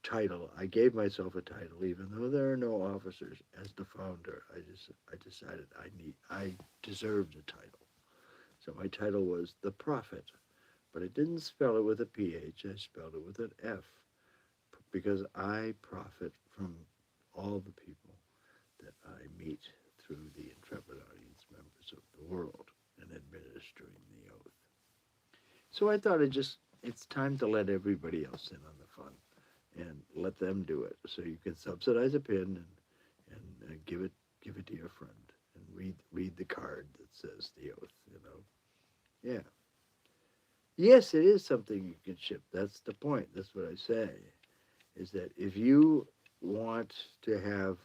title, I gave myself a title, even though there are no officers. As the founder, I decided I deserved a title. So my title was the Prophet, but I didn't spell it with a PH. I spelled it with an F because I profit from all the people that I meet through the Intrepid audience members of the world and administering the oath. So I thought it's time to let everybody else in on the fun and let them do it. So you can subsidize a pin and give it to your friend and read the card that says the oath. Yeah. Yes, it is something you can ship. That's the point. That's what I say. Is that if you want to have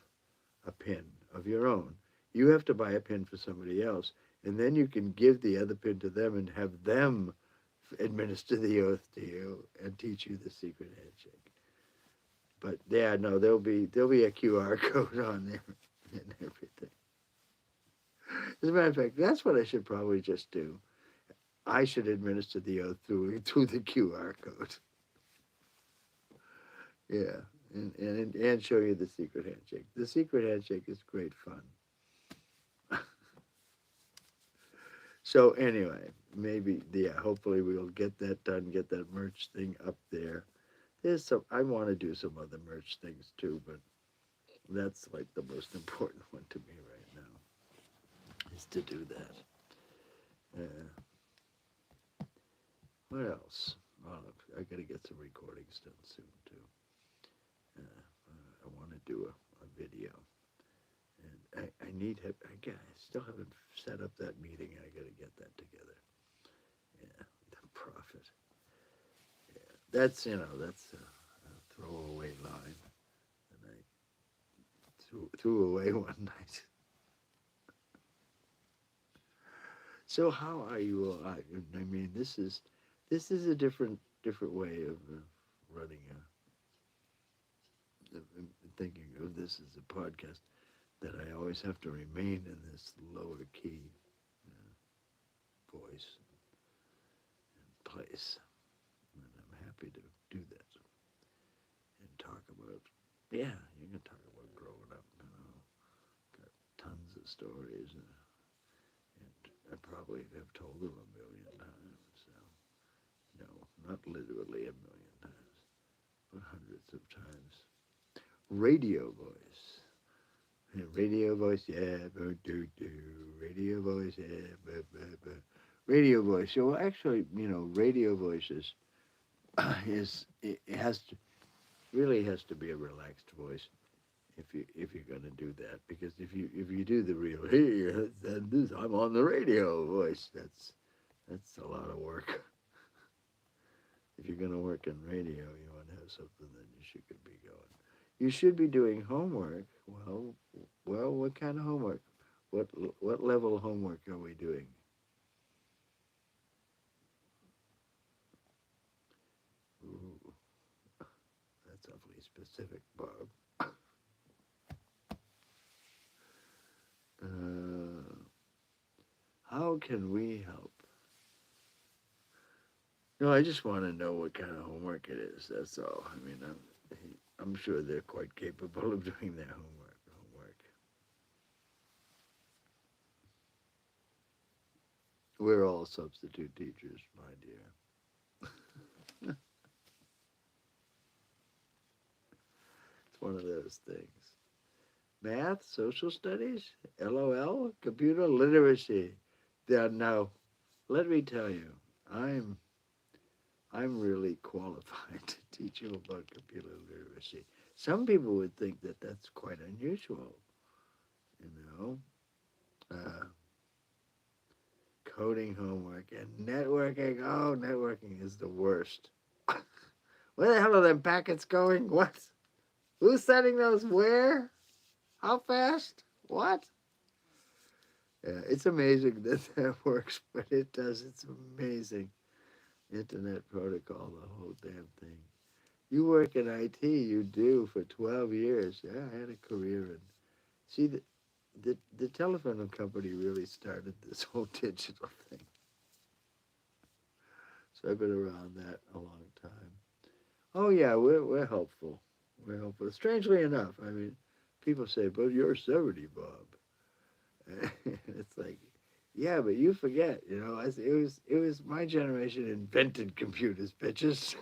a pin of your own, you have to buy a pin for somebody else, and then you can give the other pin to them and have them administer the oath to you and teach you the secret handshake. But yeah, no, there'll be a QR code on there and everything. As a matter of fact, that's what I should probably just do. I should administer the oath through the QR code. Yeah, and show you the secret handshake. The secret handshake is great fun. So anyway, maybe hopefully we'll get that done, get that merch thing up there. I want to do some other merch things too, but that's like the most important one to me right now is to do that. Uh, what else? Well, I got to get some recordings done soon too. I want to do a video, and I still haven't set up that meeting. I got to get that together. Yeah, the Prophet. Yeah, that's a throwaway line, and I threw away one night. So how are you? I mean, this is a different way of running thinking of this as a podcast. That I always have to remain in this lower key voice and place, and I'm happy to do that and talk about. Yeah, you can talk about growing up. Got tons of stories, and I probably have told them a million times. So no, not literally a million times, but hundreds of times. Radio voice. Yeah, radio voice, yeah, do do. Radio voice, yeah, radio voice. So actually, radio voices it has to really has to be a relaxed voice if you're going to do that, because if you do the real hey, I'm on the radio voice, that's a lot of work. If you're going to work in radio, you want to have something that you should be going. You should be doing homework. Well, what kind of homework? What what level of homework are we doing? specific, Bob. Uh, how can we help? No, I just want to know what kind of homework it is. That's all. I mean, I'm sure they're quite capable of doing their homework. We're all substitute teachers, my dear. It's one of those things. Math, social studies, LOL, computer literacy. Now, let me tell you, I'm I'm really qualified to teach you about computer literacy. Some people would think that that's quite unusual, you know. Uh, Coding homework and networking. Oh, networking is the worst. Where the hell are them packets going? What? Who's sending those? Where? How fast? What? Yeah, it's amazing that that works, but it does. It's amazing. Internet protocol, the whole damn thing. You work in IT, you do for 12 years. Yeah, I had a career in. See, the telephone company really started this whole digital thing. So I've been around that a long time. Oh yeah, we're helpful. We're helpful. Strangely enough, I mean, people say, "But you're 70, Bob." It's like, yeah, but you forget, it was my generation invented computers, bitches.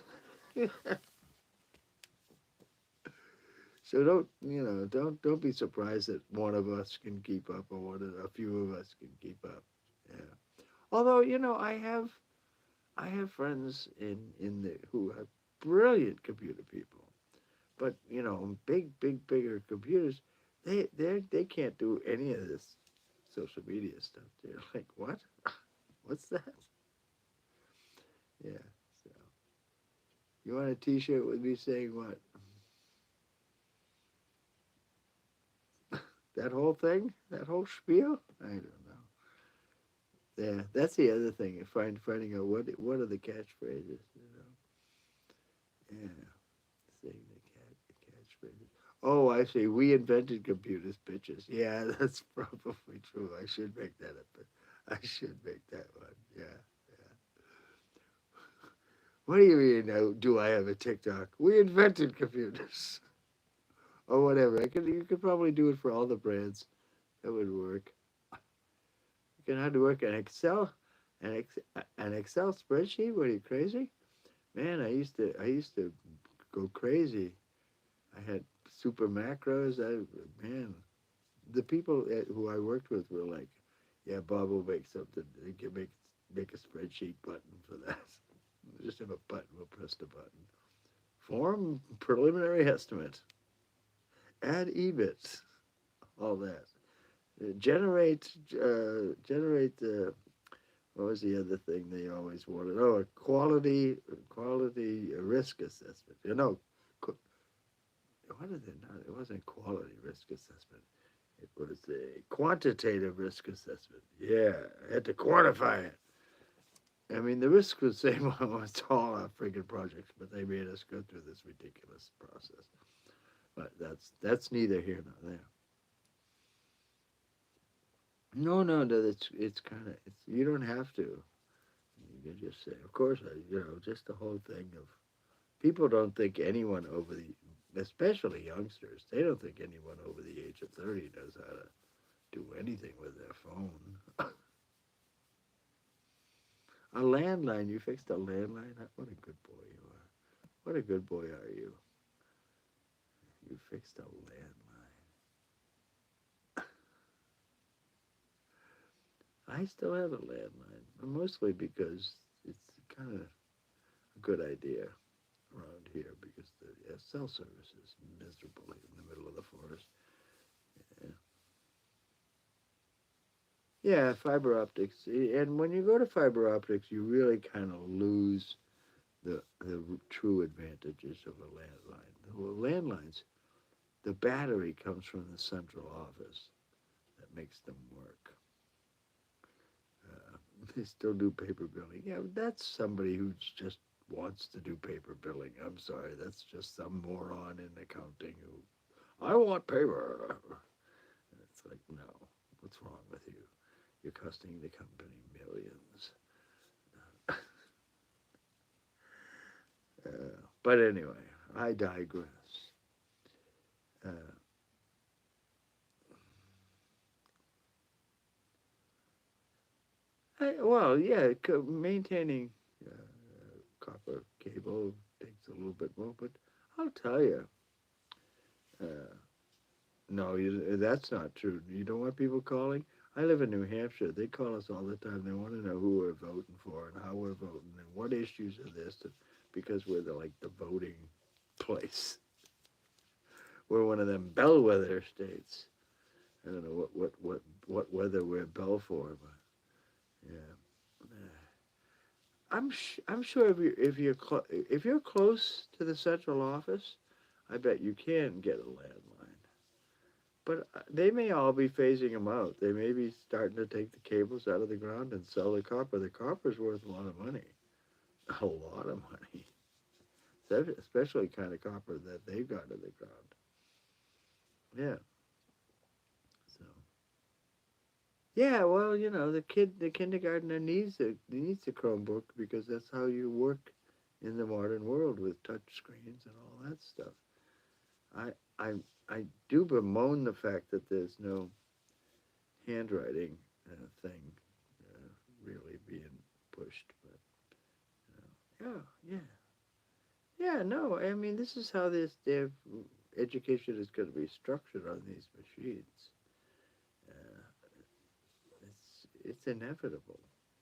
So don't be surprised that one of us can keep up, or a few of us can keep up. Yeah. Although I have friends in the who are brilliant computer people, but bigger computers, they can't do any of this social media stuff. They're like, what? What's that? Yeah. So you want a T-shirt with me saying what? That whole thing? That whole spiel? I don't know. Yeah, that's the other thing. Finding out what are the catchphrases. Yeah, saying the catchphrases. Oh, I see. We invented computers, bitches. Yeah, that's probably true. I should make that up. I should make that one. Yeah, yeah. What do you mean? Do I have a TikTok? We invented computers, or whatever. You could probably do it for all the brands. That would work. You can how to work an Excel, an Excel spreadsheet. What are you crazy? Man, I used to go crazy. I had super macros. Man, the people who I worked with were like, "Yeah, Bob will make something. They can make a spreadsheet button for that. Just have a button. We'll press the button. Form preliminary estimate. Add EBIT. All that. Generate the what was the other thing they always wanted? Oh, a quality risk assessment. What did it not? It wasn't quality risk assessment. It was a quantitative risk assessment. Yeah, I had to quantify it. I mean, the risk was the same almost all our friggin' projects, but they made us go through this ridiculous process. But that's neither here nor there. No. It's kind of it's you don't have to. You can just say, of course, just the whole thing of people don't think anyone over especially youngsters, they don't think anyone over the age of 30 knows how to do anything with their phone. A landline, you fixed a landline? What a good boy you are. What a good boy are you? You fixed a landline. I still have a landline, mostly because it's kind of a good idea around here because the cell service is miserable in the middle of the forest. Yeah. Yeah, fiber optics. And when you go to fiber optics, you really kind of lose the true advantages of a landline. The landlines, the battery comes from the central office that makes them work. Uh, they still do paper billing. Yeah, that's somebody who's just wants to do paper billing. I'm sorry, that's just some moron in accounting who, I want paper. It's like, no, what's wrong with you? You're costing the company millions. But anyway, I digress. Uh, well, yeah, maintaining uh, copper cable takes a little bit more, but I'll tell you, uh, no, that's not true. You don't want people calling? I live in New Hampshire. They call us all the time. They want to know who we're voting for and how we're voting and what issues are this, because we're like the voting place. We're one of them bellwether states. I don't know what weather we're bell for, but yeah. I'm sure if you're close to the central office, I bet you can get a landline. But they may all be phasing them out. They may be starting to take the cables out of the ground and sell the copper. The copper's worth a lot of money, a lot of money, especially kind of copper that they've got in the ground. Yeah. So yeah, well, the kindergartner needs a Chromebook because that's how you work in the modern world with touch screens and all that stuff. I I I do bemoan the fact that there's no handwriting thing really being pushed, but yeah, yeah. No, I mean this is how this their education is going to be structured on these machines. Uh, it's inevitable.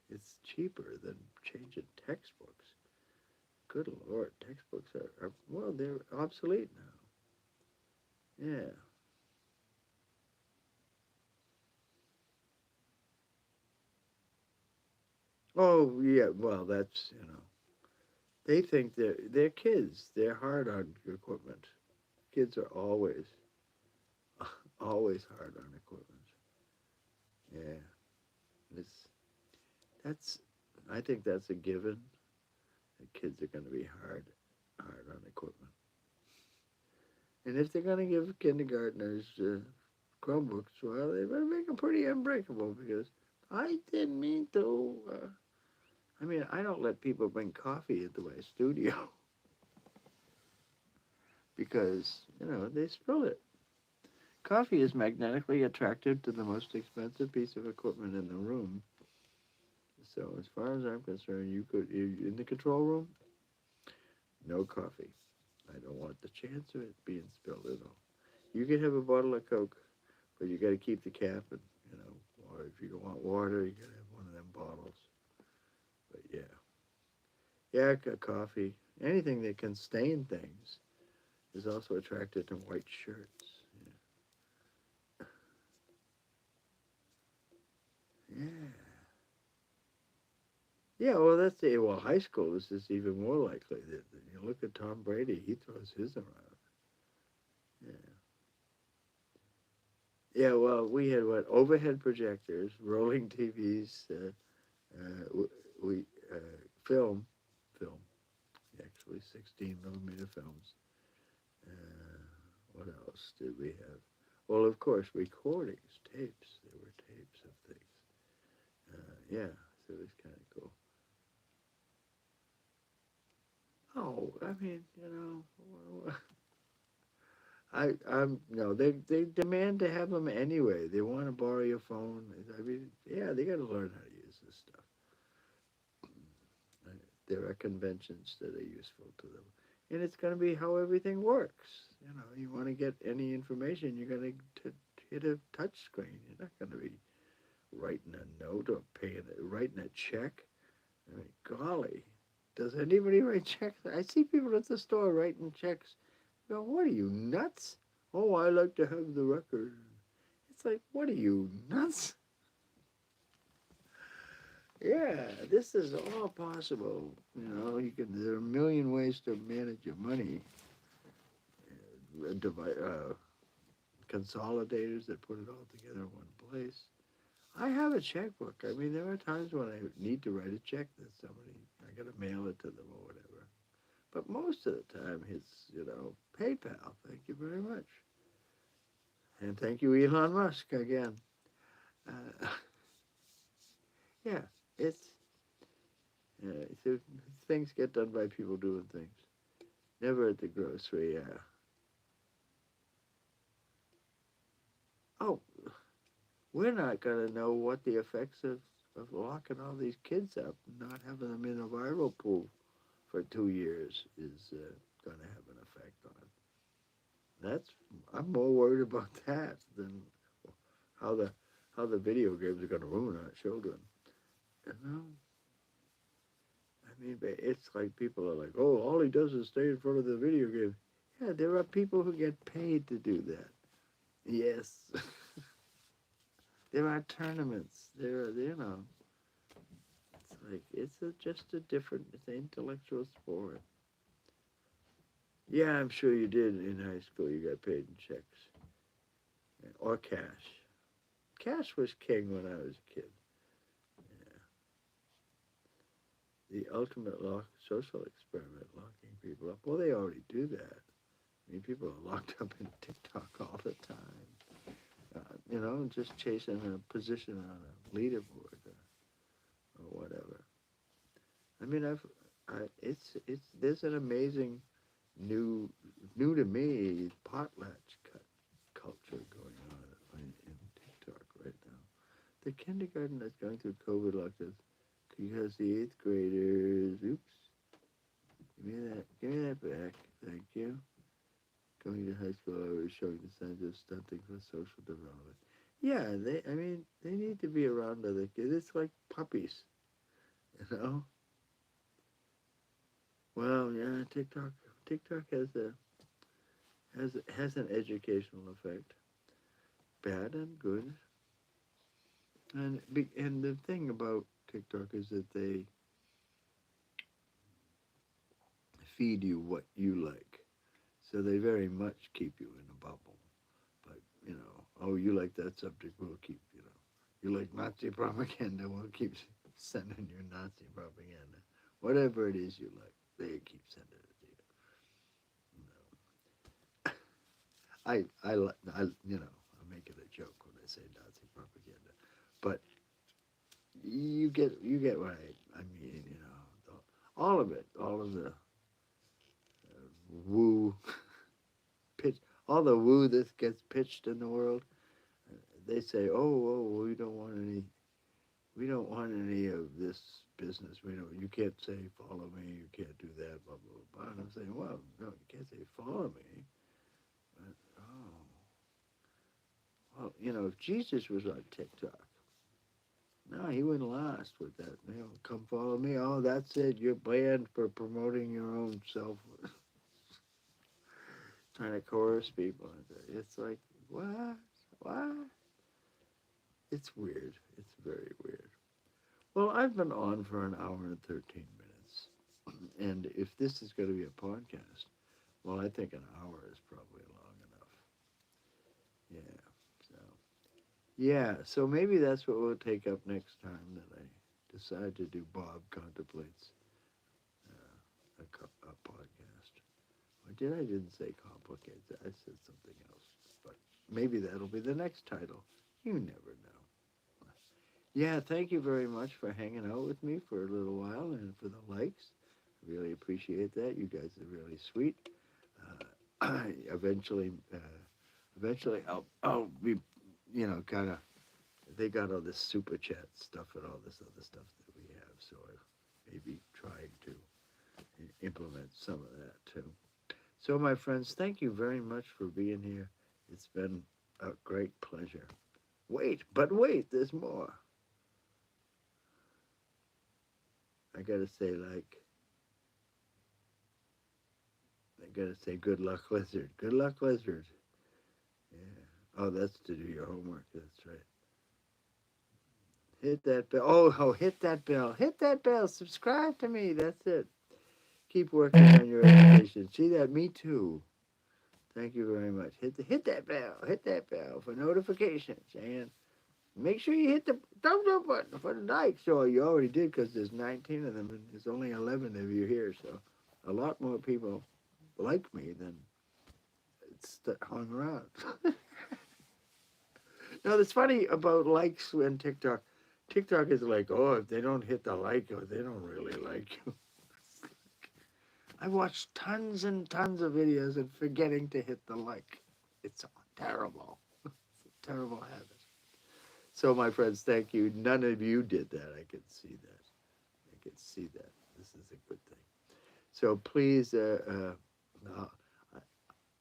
It's cheaper than changing textbooks. Good Lord, textbooks are well, they're obsolete now. Yeah. Oh yeah. Well, that's they think they're kids. They're hard on equipment. Kids are always hard on equipment. Yeah. It's that's I think that's a given. The kids are going to be hard on equipment. And if they're going to give kindergartners Chromebooks, well, they better make them pretty unbreakable because I didn't mean to. I mean, I don't let people bring coffee into my studio because, they spill it. Coffee is magnetically attracted to the most expensive piece of equipment in the room. So, as far as I'm concerned, in the control room, no coffee. I don't want the chance of it being spilled at all. You can have a bottle of Coke, but you got to keep the cap, and or if you want water, you got to have one of them bottles. But yeah, coffee, anything that can stain things is also attracted to white shirts. Yeah, yeah. Well, high school is just even more likely. That you look at Tom Brady; he throws his around. Yeah, yeah. Well, we had overhead projectors, rolling TVs. We film, film. Actually, 16 millimeter films. Uh, what else did we have? Well, of course, recordings, tapes. There were tapes of things. Yeah, so it was kind of cool. Oh, I mean, I'm no, they demand to have them anyway. They want to borrow your phone. I mean, yeah, they got to learn how to use this stuff. There are conventions that are useful to them, and it's going to be how everything works. You want to get any information, you're going to hit a touch screen. You're not going to be writing a note or writing a check. I mean, golly, does anybody write checks? I see people at the store writing checks. You go, what are you, nuts? Oh, I like to have the record. It's like, what are you, nuts? Yeah, this is all possible. There are a million ways to manage your money. Consolidators that put it all together in one place. I have a checkbook. I mean, there are times when I need to write a check that somebody, I got to mail it to them or whatever. But most of the time, it's, PayPal. Thank you very much. And thank you, Elon Musk, again. Uh, yeah, it's, so things get done by people doing things. Never at the grocery. Oh, we're not going to know what the effects of locking all these kids up, not having them in a viral pool for 2 years is going to have an effect on it. That's I'm more worried about that than how the how the video games are going to ruin our children. You know, I mean, it's like people are like, "Oh, all he does is stay in front of the video game." Yeah, there are people who get paid to do that. Yes, there are tournaments. There are, it's like just a different, it's an intellectual sport. Yeah, I'm sure you did in high school. You got paid in checks or cash. Cash was king when I was a kid. Yeah. The ultimate social experiment, locking people up. Well, they already do that. I mean, people are locked up in TikTok all the time. Just chasing a position on a leaderboard or whatever. I mean, it's there's an amazing new new to me potlatch culture going on in TikTok right now. The kindergarten that's going through COVID like this because the eighth graders. Oops, give me that. Give me that back. Thank you. Going to high school, I was showing the signs of stunting for social development. Yeah, I mean, they need to be around other kids. It's like puppies, you know. Well, yeah, TikTok has an educational effect, bad and good. And the thing about TikTok is that they feed you what you like, so they very much keep you in a bubble. But oh, you like that subject, we'll keep. You like Nazi propaganda, we'll keep sending you Nazi propaganda. Whatever it is you like, they keep sending it to you. I make it a joke when I say Nazi propaganda, but you get what I mean. All of it, all of the woo pitch, all the woo that gets pitched in the world. They say, oh, we don't want any of this business. We don't. You can't say follow me. You can't do that. Blah blah blah. And I'm saying, well, no, you can't say follow me. But, well, if Jesus was on TikTok, no, he wouldn't last with that. Come follow me. Oh, that's it. You're banned for promoting your own self, trying to coerce people. It's like what? What? It's weird. It's very weird. Well, I've been on for an hour and 13 minutes, and if this is going to be a podcast, well, I think an hour is probably long enough. Yeah. So so maybe that's what we'll take up next time that I decide to do. Bob contemplates a podcast. Or did I didn't say complicated? I said something else. But maybe that'll be the next title. You never know. Yeah, thank you very much for hanging out with me for a little while and for the likes. Really appreciate that. You guys are really sweet. Eventually, eventually, I'll be, kind of. They got all this super chat stuff and all this other stuff that we have, so I may be trying to implement some of that too. So, my friends, thank you very much for being here. It's been a great pleasure. Wait, there's more. I gotta say, I gotta say, good luck, lizard. Good luck, lizard. Yeah. Oh, that's to do your homework. That's right. Hit that bell. Oh, hit that bell. Hit that bell. Subscribe to me. That's it. Keep working on your education. See that? Me too. Thank you very much. Hit that bell. Hit that bell for notifications. And make sure you hit the thumbs up button for the likes. So you already did because there's 19 of them and there's only 11 of you here. So a lot more people like me than it's that hung around. Now, it's funny about likes and TikTok. TikTok is like, oh, if they don't hit the like, or they don't really like you. I've watched tons and tons of videos and forgetting to hit the like. It's terrible. It's a terrible habit. So, my friends, thank you. None of you did that. I can see that. I can see that. This is a good thing. So please,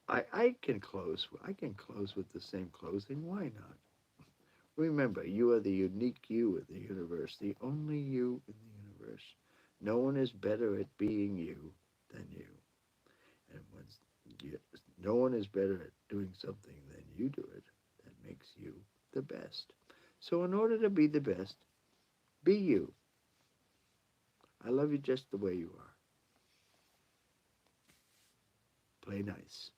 I can close. I can close with the same closing. Why not? Remember, you are the unique you in the universe, the only you in the universe. No one is better at being you than you. And when you, no one is better at doing something than you do it, that makes you the best. So in order to be the best, be you. I love you just the way you are. Play nice.